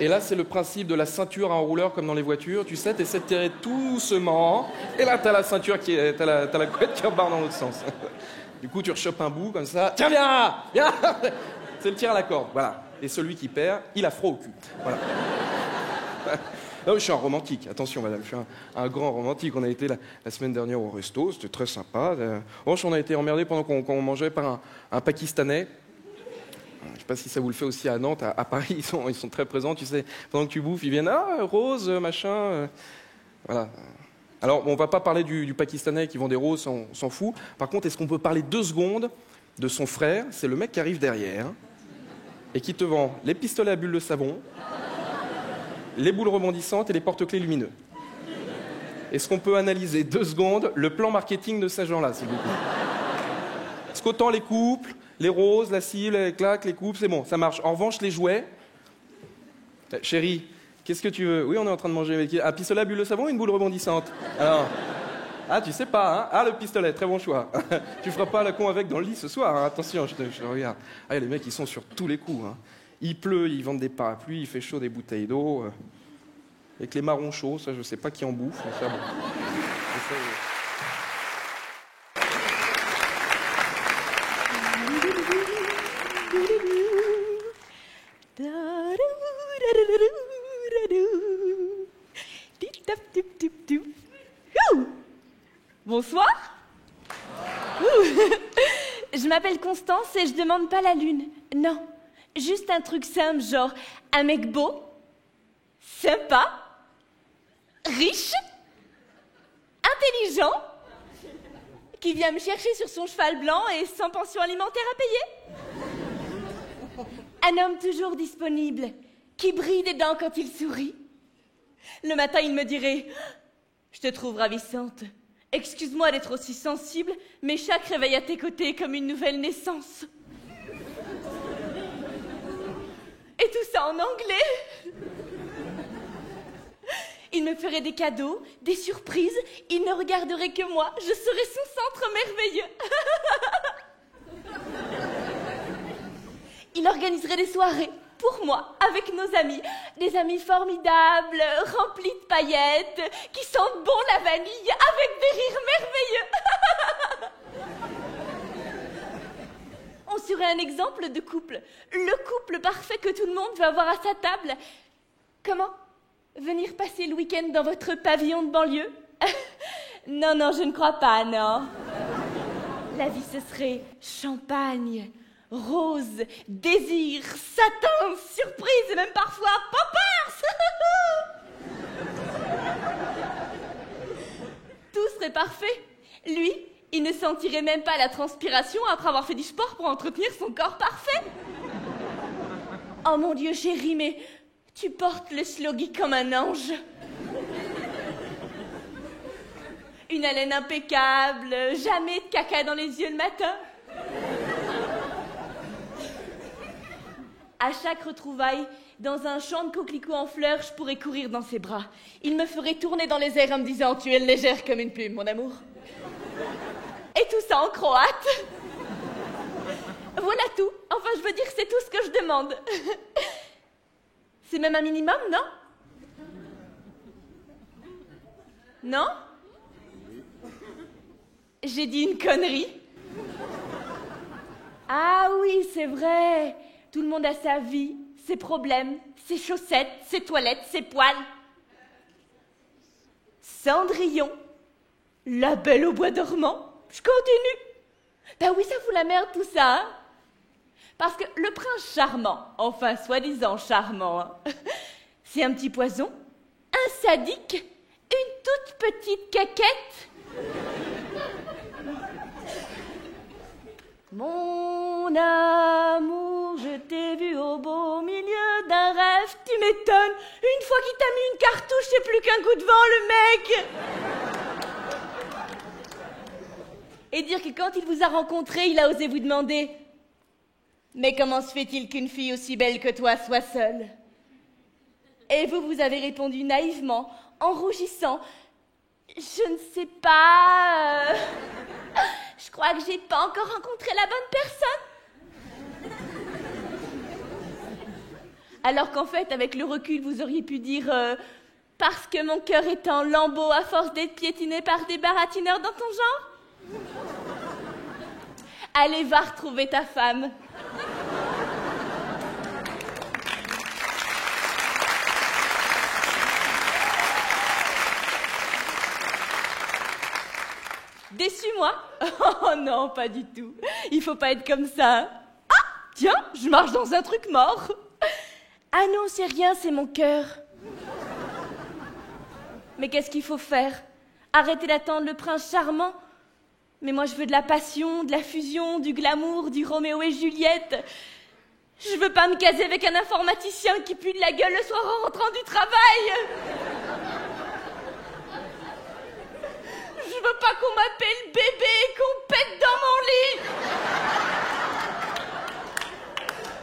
Et là, c'est le principe de la ceinture à enrouleur comme dans les voitures, tu sais, t'essaies de tirer doucement, et là t'as la ceinture t'as la couette qui repart dans l'autre sens. Du coup, tu rechopes un bout comme ça, tiens, viens. C'est le tir à la corde, voilà. Et celui qui perd, il a froid au cul. Voilà. Non, je suis un romantique, attention madame, je suis un grand romantique. On a été la semaine dernière au resto, c'était très sympa. On a été emmerdés pendant qu'on mangeait par un Pakistanais. Je ne sais pas si ça vous le fait aussi à Nantes, à Paris, ils sont très présents, tu sais. Pendant que tu bouffes, ils viennent, ah, rose, machin. Voilà. Alors, on ne va pas parler du Pakistanais qui vend des roses, on s'en fout. Par contre, est-ce qu'on peut parler 2 secondes de son frère? C'est le mec qui arrive derrière et qui te vend les pistolets à bulles de savon, les boules rebondissantes et les porte-clés lumineux. Est-ce qu'on peut analyser 2 secondes le plan marketing de ces gens-là, s'il vous plaît? Parce qu'autant les couples, les roses, la cible, les claques, les coupes, c'est bon, ça marche. En revanche, les jouets... Chérie, qu'est-ce que tu veux? Oui, on est en train de manger un pistolet à bulles de savon ou une boule rebondissante? Alors... Ah, tu sais pas, hein? Ah, le pistolet, très bon choix. Tu feras pas la con avec dans le lit ce soir, hein? Attention, je te regarde. Ah, les mecs, ils sont sur tous les coups, hein. Il pleut, ils vendent des parapluies, il fait chaud, des bouteilles d'eau. Avec les marrons chauds, ça, je sais pas qui en bouffe. Mais ça, bon. Bonsoir. Je m'appelle Constance et je demande pas la lune. Non, juste un truc simple, genre un mec beau, sympa, riche, intelligent, qui vient me chercher sur son cheval blanc et sans pension alimentaire à payer. Un homme toujours disponible, qui brille des dents quand il sourit. Le matin, il me dirait « Je te trouve ravissante. Excuse-moi d'être aussi sensible, mais chaque réveil à tes côtés est comme une nouvelle naissance. » Et tout ça en anglais. Il me ferait des cadeaux, des surprises, il ne regarderait que moi, je serais son centre merveilleux. Il organiserait des soirées pour moi, avec nos amis. Des amis formidables, remplis de paillettes, qui sentent bon la vanille, avec des rires merveilleux. On serait un exemple de couple. Le couple parfait que tout le monde veut avoir à sa table. Comment? Venir passer le week-end dans votre pavillon de banlieue? Non, non, je ne crois pas, non. La vie, ce serait champagne, rose, désir, satin, surprise et même parfois poppers. Tout serait parfait. Lui, il ne sentirait même pas la transpiration après avoir fait du sport pour entretenir son corps parfait. Oh mon Dieu, chérie, mais tu portes le sloggy comme un ange. Une haleine impeccable, jamais de caca dans les yeux le matin. À chaque retrouvaille, dans un champ de coquelicots en fleurs, je pourrais courir dans ses bras. Il me ferait tourner dans les airs en me disant « Tu es légère comme une plume, mon amour. » Et tout ça en croate. Voilà tout. Enfin, je veux dire, c'est tout ce que je demande. C'est même un minimum, non? Non? J'ai dit une connerie. Ah oui, c'est vrai. Tout le monde a sa vie, ses problèmes, ses chaussettes, ses toilettes, ses poils. Cendrillon, la belle au bois dormant. Je continue. Ben oui, ça fout la merde tout ça, hein? Parce que le prince charmant, enfin soi-disant charmant, hein, c'est un petit poison, un sadique, une toute petite caquette. Mon amour, je t'ai vu au beau milieu d'un rêve, tu m'étonnes. Une fois qu'il t'a mis une cartouche, c'est plus qu'un coup de vent, le mec. Et dire que quand il vous a rencontré, il a osé vous demander « Mais comment se fait-il qu'une fille aussi belle que toi soit seule ?» Et vous avez répondu naïvement, en rougissant « Je ne sais pas... Je crois que j'ai pas encore rencontré la bonne personne. » Alors qu'en fait, avec le recul, vous auriez pu dire parce que mon cœur est en lambeaux à force d'être piétiné par des baratineurs dans ton genre. Allez, va retrouver ta femme. Déçu, moi? Oh non, pas du tout. Il faut pas être comme ça. Ah, tiens, je marche dans un truc mort. Ah non, c'est rien, c'est mon cœur. Mais qu'est-ce qu'il faut faire? Arrêter d'attendre le prince charmant? Mais moi, je veux de la passion, de la fusion, du glamour, du Roméo et Juliette. Je veux pas me caser avec un informaticien qui pue de la gueule le soir en rentrant du travail. Je veux pas qu'on m'appelle bébé et qu'on pète dans mon lit.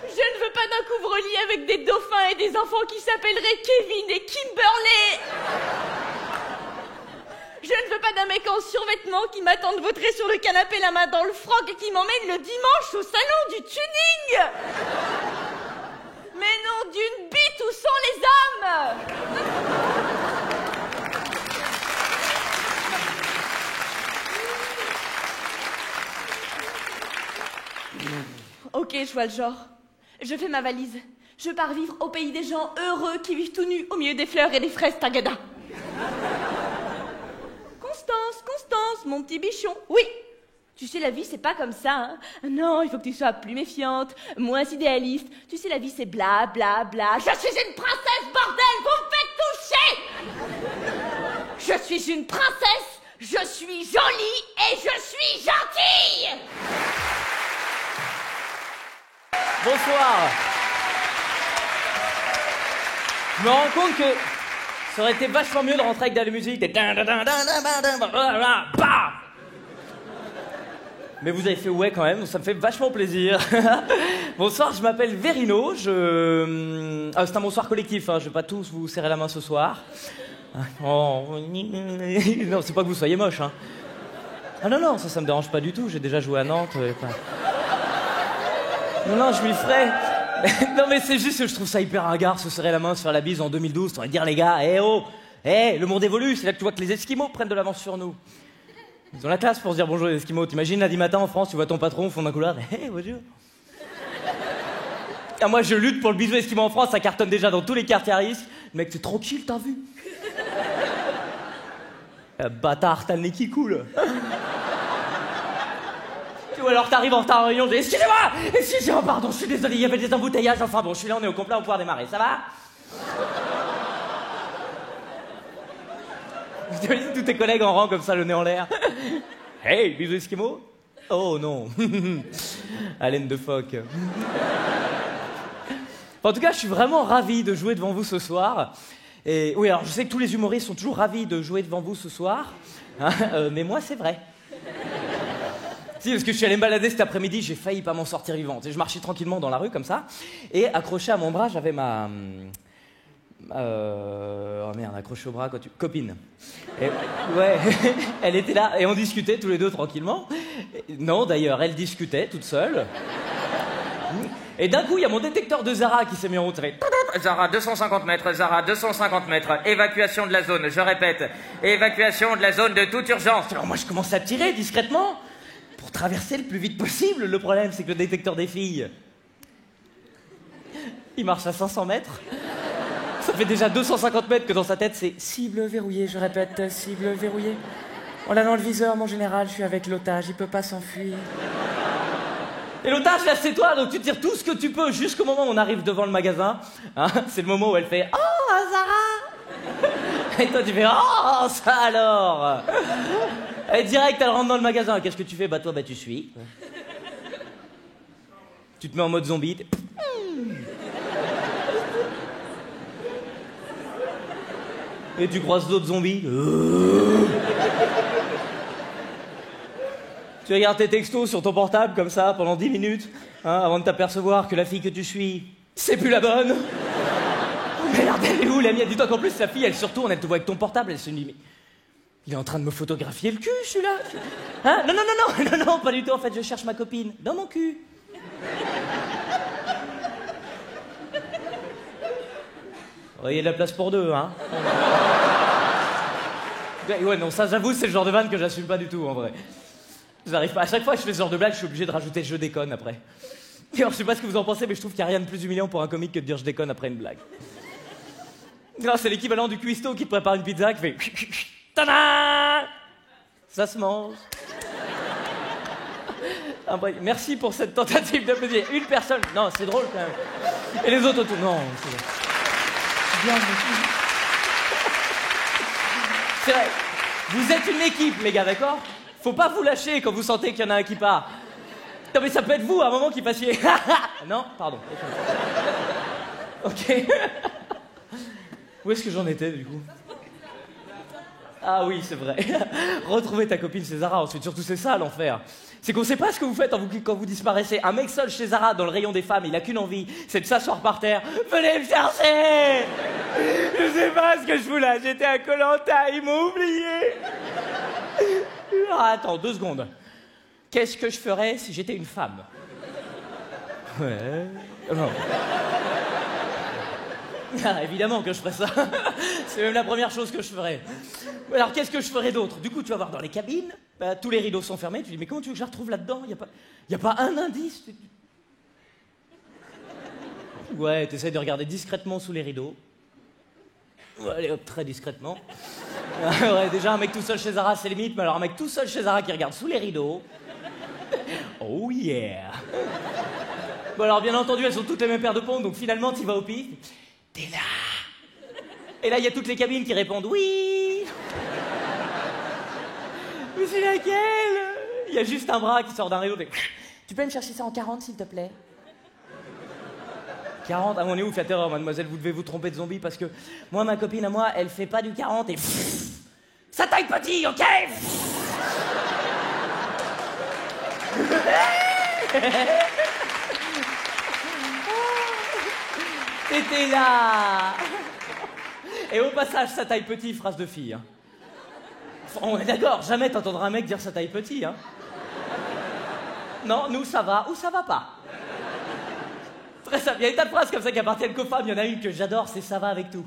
Je ne veux pas d'un couvre-lit avec des dauphins et des enfants qui s'appelleraient Kevin et Kimberley. Je ne veux pas d'un mec en survêtement qui m'attende vautré sur le canapé, la main dans le froc et qui m'emmène le dimanche au salon du tuning. Mais non, d'une bite, où sont les hommes? Ok, je vois le genre. Je fais ma valise. Je pars vivre au pays des gens heureux qui vivent tout nus au milieu des fleurs et des fraises tagada. Constance, mon petit bichon. Oui, tu sais, la vie, c'est pas comme ça, hein. Non, il faut que tu sois plus méfiante, moins idéaliste. Tu sais, la vie, c'est bla, bla, bla. Je suis une princesse, bordel, vous me faites toucher. Je suis une princesse, je suis jolie et je suis gentille. Bonsoir. Je me rends compte que ça aurait été vachement mieux de rentrer avec de la musique. Mais vous avez fait ouais quand même, ça me fait vachement plaisir. Bonsoir, je m'appelle Verino. C'est un bonsoir collectif, hein. Je vais pas tous vous serrer la main ce soir. Oh. Non, c'est pas que vous soyez moche, hein. Ah non, ça me dérange pas du tout. J'ai déjà joué à Nantes. Non, je m'y ferai. Non, mais c'est juste que je trouve ça hyper ringard, se serrer la main, se faire la bise en 2012. T'aurais dire, les gars, le monde évolue. C'est là que tu vois que les Esquimaux prennent de l'avance sur nous. Ils ont la classe pour se dire bonjour les Esquimaux. T'imagines lundi matin en France, tu vois ton patron au fond d'un couloir. Bonjour. Ah, moi, je lutte pour le bisou Esquimau en France. Ça cartonne déjà dans tous les quartiers à risque. Le mec, c'est tranquille, t'as vu? Bâtard, t'as le nez qui coule. Ou alors t'arrives en retard en réunion, je dis excusez-moi, pardon, je suis désolé, il y avait des embouteillages, enfin bon, je suis là, on est au complet, on va pouvoir démarrer, ça va? T'imagines tous tes collègues en rang comme ça, le nez en l'air. Hey, bisous Esquimaux? Oh non. Haleine de phoque. En tout cas, je suis vraiment ravi de jouer devant vous ce soir. Et oui, alors je sais que tous les humoristes sont toujours ravis de jouer devant vous ce soir, hein, mais moi c'est vrai. Si, parce que je suis allé me balader cet après-midi, j'ai failli pas m'en sortir vivante. Et je marchais tranquillement dans la rue comme ça, et accroché à mon bras, j'avais ma... Oh merde, accroché au bras quand tu... Copine. Et, ouais, elle était là, et on discutait tous les deux tranquillement. Non, d'ailleurs, elle discutait toute seule. Et d'un coup, il y a mon détecteur de Zara qui s'est mis en route. Zara, 250 mètres, Zara, 250 mètres. Évacuation de la zone, je répète. Évacuation de la zone de toute urgence. Alors moi, je commence à tirer discrètement pour traverser le plus vite possible. Le problème, c'est que le détecteur des filles, il marche à 500 mètres. Ça fait déjà 250 mètres que dans sa tête, c'est cible verrouillée, je répète, cible verrouillée. On l'a dans le viseur, mon général, je suis avec l'otage, il peut pas s'enfuir. Et l'otage, là, c'est toi, donc tu tires tout ce que tu peux jusqu'au moment où on arrive devant le magasin. Hein, c'est le moment où elle fait « Oh, Zara !» Et toi, tu fais « Oh, ça alors !» Allez, direct, elle rentre dans le magasin. Qu'est-ce que tu fais? Bah, toi, bah, tu suis. Tu te mets en mode zombie. Et tu croises d'autres zombies. Tu regardes tes textos sur ton portable comme ça pendant 10 minutes, hein, avant de t'apercevoir que la fille que tu suis, c'est plus la bonne. Oh merde, elle est où la mienne? Dis-toi qu'en plus la fille, elle se retourne, elle te voit avec ton portable, elle se dit mais il est en train de me photographier le cul, celui-là. Hein? Non, non, non, non, non, non, pas du tout. En fait, je cherche ma copine dans mon cul. Il y a de la place pour deux, hein. Ouais, non, ça, j'avoue, c'est le genre de vanne que j'assume pas du tout, en vrai. J'arrive pas. À chaque fois que je fais ce genre de blague, je suis obligé de rajouter je déconne après. Et alors, je sais pas ce que vous en pensez, mais je trouve qu'il n'y a rien de plus humiliant pour un comique que de dire je déconne après une blague. Non, c'est l'équivalent du cuistot qui te prépare une pizza qui fait. Tada! Ça se mange. Ah, bref, merci pour cette tentative d'applaudir. Une personne. Non, c'est drôle quand même. Et les autres autour. Non, c'est vrai. C'est vrai. Vous êtes une équipe, les gars, d'accord? Faut pas vous lâcher quand vous sentez qu'il y en a un qui part. Non, mais ça peut être vous à un moment qui passiez. Non, pardon. Ok. Où est-ce que j'en étais, du coup? Ah oui, c'est vrai. Retrouver ta copine chez Zara, ensuite, surtout c'est ça l'enfer. C'est qu'on sait pas ce que vous faites quand vous disparaissez. Un mec seul chez Zara, dans le rayon des femmes, il a qu'une envie, c'est de s'asseoir par terre. Venez me chercher! Je sais pas ce que je fous là, j'étais à Koh-Lanta, ils m'ont oublié. Ah, attends, 2 secondes. Qu'est-ce que je ferais si j'étais une femme? Ouais... Non. Ah, évidemment que je ferais ça. C'est même la première chose que je ferais. Alors, qu'est-ce que je ferais d'autre? Du coup, tu vas voir dans les cabines, bah, tous les rideaux sont fermés. Tu dis, mais comment tu veux que je la retrouve là-dedans? Y a pas un indice? Ouais, t'essayes de regarder discrètement sous les rideaux. Ouais, allez, hop, très discrètement. Ouais, déjà, un mec tout seul chez Zara, c'est limite. Mais alors, un mec tout seul chez Zara qui regarde sous les rideaux... Oh yeah! Bon, alors, bien entendu, elles sont toutes les mêmes paires de pompes, donc finalement, t'y vas au pif. T'es là! Et là, il y a toutes les cabines qui répondent oui! Mais c'est laquelle? Il y a juste un bras qui sort d'un rideau. Tu peux me chercher ça en 40, s'il te plaît? 40? Ah, on est où, faites erreur, mademoiselle, vous devez vous tromper de zombie parce que moi, ma copine à moi, elle fait pas du 40 et. Ça taille petit, ok? T'étais là! Et au passage, ça taille petit, phrase de fille. Hein. On est d'accord, jamais t'entendras un mec dire ça taille petit. Hein. Non, nous ça va ou ça va pas. Très simple, il y a des tas de phrases comme ça qui appartiennent qu'aux femmes. Il y en a une que j'adore, c'est ça va avec tout.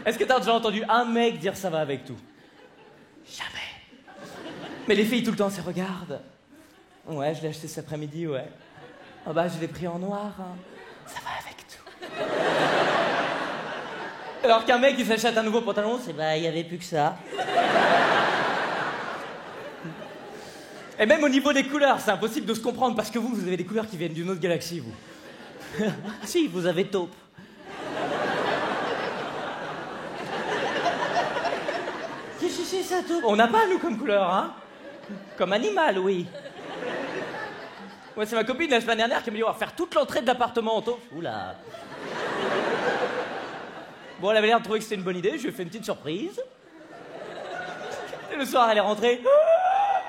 Est-ce que t'as déjà entendu un mec dire ça va avec tout? Jamais. Mais les filles tout le temps se regardent. Ouais, je l'ai acheté cet après-midi, ouais. Ah bah, je l'ai pris en noir. Hein. Ça va avec tout. Alors qu'un mec, il s'achète un nouveau pantalon, c'est bah, il y avait plus que ça. Et même au niveau des couleurs, c'est impossible de se comprendre parce que vous avez des couleurs qui viennent d'une autre galaxie, vous. Si, vous avez taupe. Qu'est-ce que c'est ça, taupe? On n'a pas, nous, comme couleur, hein? Comme animal, oui. Ouais, c'est ma copine la semaine dernière qui m'a dit on va faire toute l'entrée de l'appartement en taupe. Oula. Bon, elle avait l'air de trouver que c'était une bonne idée, je lui ai fait une petite surprise. Et le soir, elle est rentrée.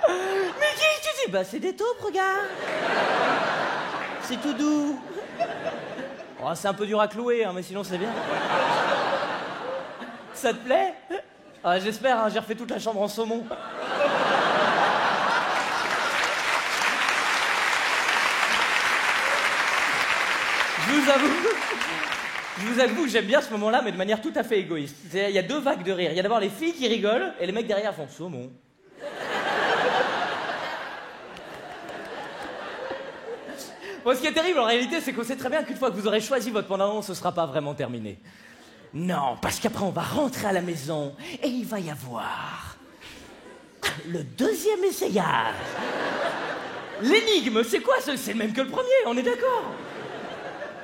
Mais qu'est-ce que tu dis? Bah, c'est des taupes, regarde. C'est tout doux. Oh, c'est un peu dur à clouer, hein, mais sinon, c'est bien. Ça te plaît? Ah, j'espère, hein, j'ai refait toute la chambre en saumon. Je vous avoue que j'aime bien ce moment-là, mais de manière tout à fait égoïste. Il y a 2 vagues de rire. Il y a d'abord les filles qui rigolent, et les mecs derrière font saumon. Bon, ce qui est terrible en réalité, c'est qu'on sait très bien qu'une fois que vous aurez choisi votre pantalon, ce sera pas vraiment terminé. Non, parce qu'après on va rentrer à la maison, et il va y avoir le 2e essayage. L'énigme, c'est quoi? C'est le même que le premier, on est d'accord?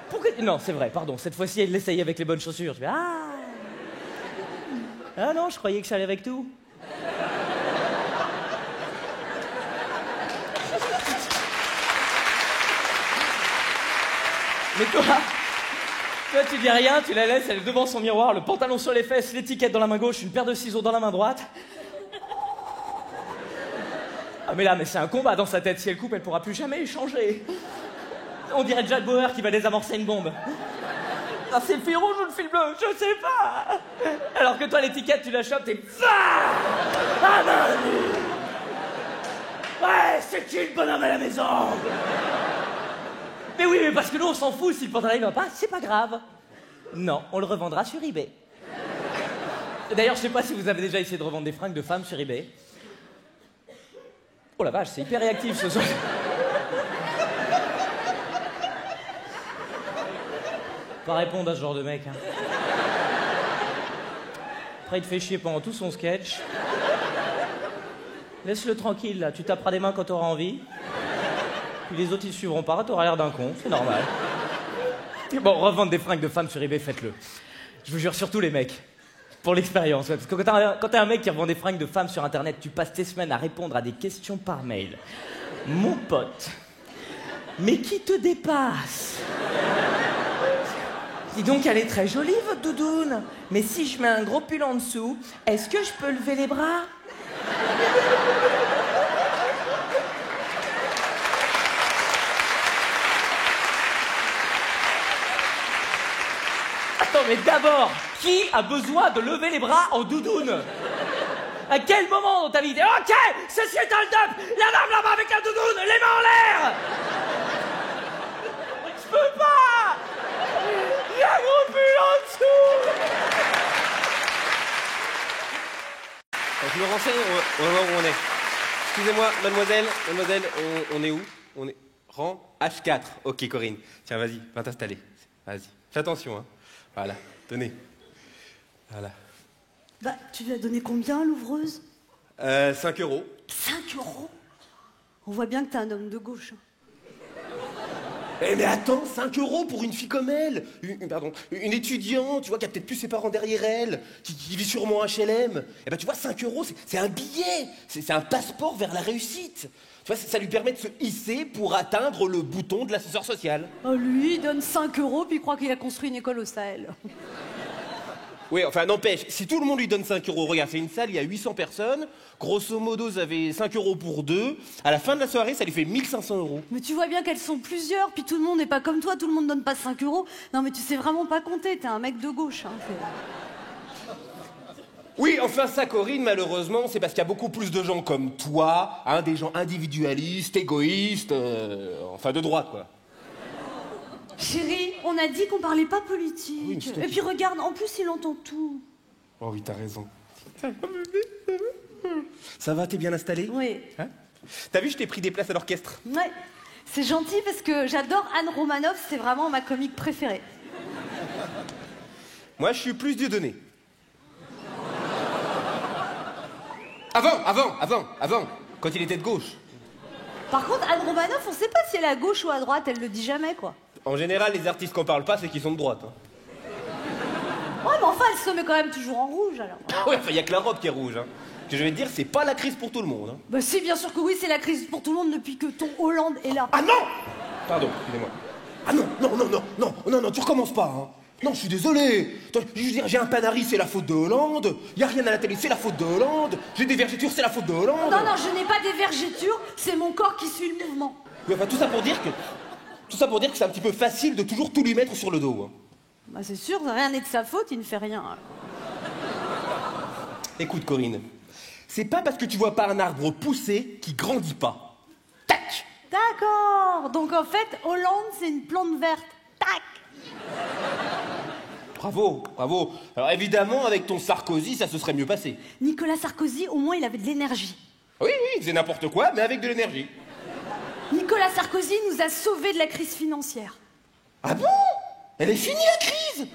Pourquoi... Non, c'est vrai, pardon. Cette fois-ci, elle l'essaye avec les bonnes chaussures. Je fais, ah non, je croyais que ça allait avec tout. Mais toi, tu dis rien, tu la laisses, elle est devant son miroir, le pantalon sur les fesses, l'étiquette dans la main gauche, une paire de ciseaux dans la main droite. Ah mais là, c'est un combat dans sa tête. Si elle coupe, elle pourra plus jamais échanger. On dirait Jack Bauer qui va désamorcer une bombe. Ah, c'est le fil rouge ou le fil bleu? Je sais pas. Alors que toi, l'étiquette, tu la chopes, t'es... Ah non. Ouais, c'est qui le bonhomme à la maison? Mais oui, mais parce que nous, on s'en fout. Si le pantalon ne va pas, c'est pas grave. Non, on le revendra sur eBay. D'ailleurs, je sais pas si vous avez déjà essayé de revendre des fringues de femmes sur eBay. Oh la vache, c'est hyper réactif ce soir. Pas répondre à ce genre de mec. Hein. Après, il te fait chier pendant tout son sketch. Laisse-le tranquille, là. Tu taperas des mains quand t'auras envie. Puis les autres, ils suivront pas. T'auras l'air d'un con, c'est normal. Bon, revendre des fringues de femmes sur eBay, faites-le. Je vous jure, surtout les mecs. Pour l'expérience, ouais. Parce que quand t'as un mec qui revend des fringues de femmes sur Internet, tu passes tes semaines à répondre à des questions par mail. Mon pote, mais qui te dépasse? Dis donc, elle est très jolie, votre doudoune. Mais si je mets un gros pull en dessous, est-ce que je peux lever les bras? Attends, mais d'abord, qui a besoin de lever les bras en doudoune? À quel moment dans ta vie? Ok, ceci est un hold-up. La dame là-bas avec la doudoune, les mains en l'air. Je peux pas. Il y a un gros pull en dessous. Je me renseigne, on va voir où on est. Excusez-moi, mademoiselle, on est où? On est rang H4. Ok, Corinne. Tiens, vas-y, va t'installer. Vas-y, fais attention, hein. Voilà, tenez. Voilà. Bah, tu lui as donné combien, l'ouvreuse? 5 €. 5 €? On voit bien que t'es un homme de gauche. Eh mais attends, 5 € pour une fille comme elle, une étudiante, tu vois, qui a peut-être plus ses parents derrière elle, qui vit sûrement en HLM. Eh ben tu vois, 5 €, c'est un billet, c'est un passeport vers la réussite. Tu vois, ça lui permet de se hisser pour atteindre le bouton de l'ascenseur social. Oh, lui, il donne 5 € puis il croit qu'il a construit une école au Sahel. Oui, enfin, n'empêche, si tout le monde lui donne 5 €, regarde, c'est une salle, il y a 800 personnes, grosso modo, vous avez 5 € pour deux, à la fin de la soirée, ça lui fait 1500 €. Mais tu vois bien qu'elles sont plusieurs, puis tout le monde n'est pas comme toi, tout le monde donne pas 5 €. Non mais tu sais vraiment pas compter, t'es un mec de gauche. Hein, oui, enfin ça, Corinne, malheureusement, c'est parce qu'il y a beaucoup plus de gens comme toi, hein, des gens individualistes, égoïstes, enfin de droite, quoi. Chérie, on a dit qu'on parlait pas politique. Oui, et puis regarde, en plus il entend tout. Oh oui, t'as raison. Ça va, t'es bien installé? Oui. Hein? T'as vu, je t'ai pris des places à l'orchestre. Ouais, c'est gentil parce que j'adore Anne Romanoff, c'est vraiment ma comique préférée. Moi, je suis plus Dieudonné. Avant, quand il était de gauche. Par contre, Anne Romanoff, on sait pas si elle est à gauche ou à droite, elle le dit jamais, quoi. En général, les artistes qu'on parle pas, c'est qu'ils sont de droite. Hein. Ouais, mais enfin, elle se met quand même toujours en rouge, alors. Ouais, enfin, il y a que la robe qui est rouge, hein. Ce que je vais te dire, c'est pas la crise pour tout le monde. Hein. Bah si, bien sûr que oui, c'est la crise pour tout le monde depuis que ton Hollande est là. Ah non! Pardon, excusez-moi. Ah non, tu recommences pas, hein. Non, je suis désolé. Je veux dire, j'ai un panari, c'est la faute de Hollande. Y a rien à la télé, c'est la faute de Hollande. J'ai des vergetures, c'est la faute de Hollande. Non, je n'ai pas des vergetures, c'est mon corps qui suit le mouvement. Oui, enfin, tout ça pour dire que c'est un petit peu facile de toujours tout lui mettre sur le dos. Hein. Bah c'est sûr, rien n'est de sa faute, il ne fait rien. Alors. Écoute, Corinne, c'est pas parce que tu vois pas un arbre pousser qu'il grandit pas. Tac! D'accord. Donc en fait, Hollande, c'est une plante verte. Tac! Bravo. Alors évidemment, avec ton Sarkozy, ça se serait mieux passé. Nicolas Sarkozy, au moins, il avait de l'énergie. Oui, il faisait n'importe quoi, mais avec de l'énergie. Nicolas Sarkozy nous a sauvés de la crise financière. Ah bon? Elle est finie, la crise?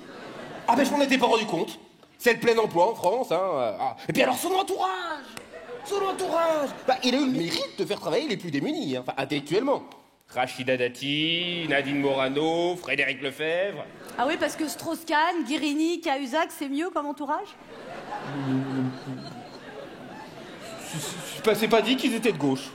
Ah ben, je m'en étais pas rendu compte. C'est le plein emploi en France, hein. Et puis alors, son entourage. Bah, il a eu le mérite de faire travailler les plus démunis, hein. Enfin, intellectuellement. Rachida Dati, Nadine Morano, Frédéric Lefebvre. Ah oui, parce que Strauss-Kahn, Guérini, Cahuzac, c'est mieux comme entourage? C'est pas dit qu'ils étaient de gauche.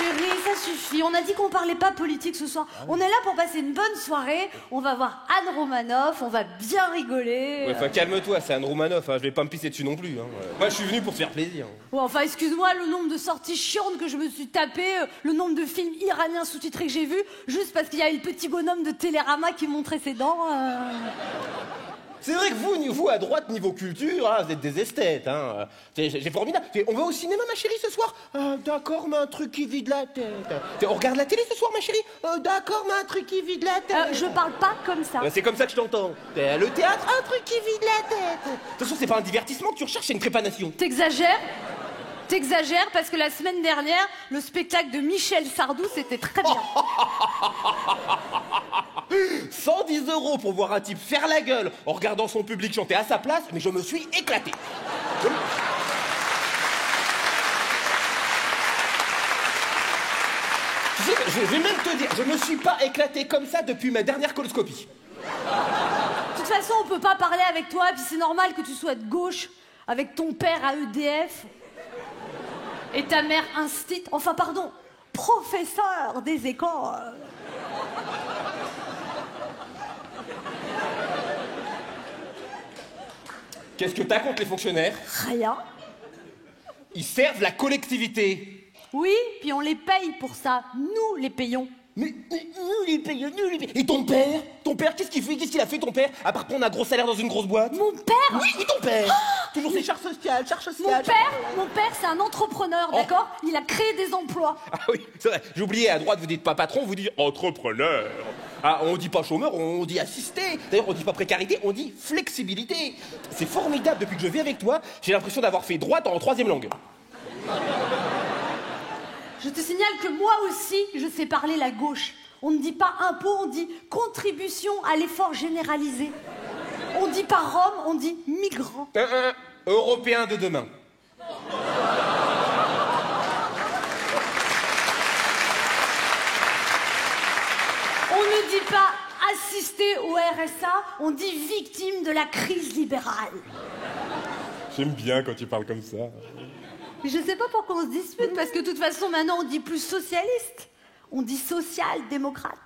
Chérie, ça suffit. On a dit qu'on parlait pas politique ce soir. On est là pour passer une bonne soirée. On va voir Anne Romanoff. On va bien rigoler. Ouais, enfin, calme-toi, c'est Anne Romanoff. Hein. Je vais pas me pisser dessus non plus. Hein. Moi, je suis venu pour te faire plaisir. Bon, enfin, excuse-moi, le nombre de sorties chiantes que je me suis tapé, le nombre de films iraniens sous-titrés que j'ai vus, juste parce qu'il y a eu le petit bonhomme de Télérama qui montrait ses dents. C'est vrai que vous, à droite, niveau culture, hein, vous êtes des esthètes. Hein. C'est formidable. On va au cinéma, ma chérie, ce soir? D'accord, mais un truc qui vide la tête. On regarde la télé ce soir, ma chérie? D'accord, mais un truc qui vide la tête. Je parle pas comme ça. C'est comme ça que je t'entends. Le théâtre, un truc qui vide la tête. De toute façon, c'est pas un divertissement que tu recherches, c'est une prépanation. T'exagères parce que la semaine dernière, le spectacle de Michel Sardou, c'était très bien. 110 € pour voir un type faire la gueule en regardant son public chanter à sa place, mais je me suis éclaté. Je vais même te dire, je me suis pas éclaté comme ça depuis ma dernière coloscopie. De toute façon, on peut pas parler avec toi, puis c'est normal que tu sois de gauche, avec ton père à EDF et ta mère professeur des écoles. Qu'est-ce que t'as contre les fonctionnaires? Rien. Ils servent la collectivité. Oui, puis on les paye pour ça. Nous les payons. Mais nous les payons. Et ton père? Ton père, qu'est-ce qu'il fait? Qu'est-ce qu'il a fait, ton père? À part prendre un gros salaire dans une grosse boîte? Mon père? Oui, ton père. Toujours ses charges sociales, Mon père, c'est un entrepreneur, d'accord? Il a créé des emplois. Ah oui, c'est vrai. J'ai oublié, à droite, vous dites pas patron, vous dites entrepreneur. Ah, on dit pas chômeur, on dit assisté. D'ailleurs, on dit pas précarité, on dit flexibilité. C'est formidable, depuis que je vis avec toi, j'ai l'impression d'avoir fait droite en 3e langue. Je te signale que moi aussi, je sais parler la gauche. On ne dit pas impôt, on dit contribution à l'effort généralisé. On dit pas Rome, on dit migrant. Européen de demain. On ne dit pas assister au RSA, on dit victime de la crise libérale. J'aime bien quand tu parles comme ça. Je sais pas pourquoi on se dispute, parce que de toute façon, maintenant, on dit plus socialiste. On dit social-démocrate.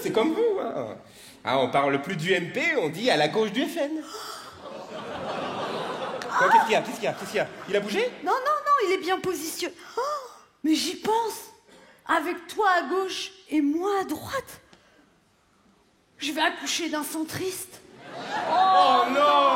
C'est comme vous, hein. Ah, on parle plus du MP, on dit à la gauche du FN. Qu'est-ce qu'il y a? Il a bougé? Non, il est bien positionné. Oh, mais j'y pense. Avec toi à gauche et moi à droite, je vais accoucher d'un centriste. Oh non!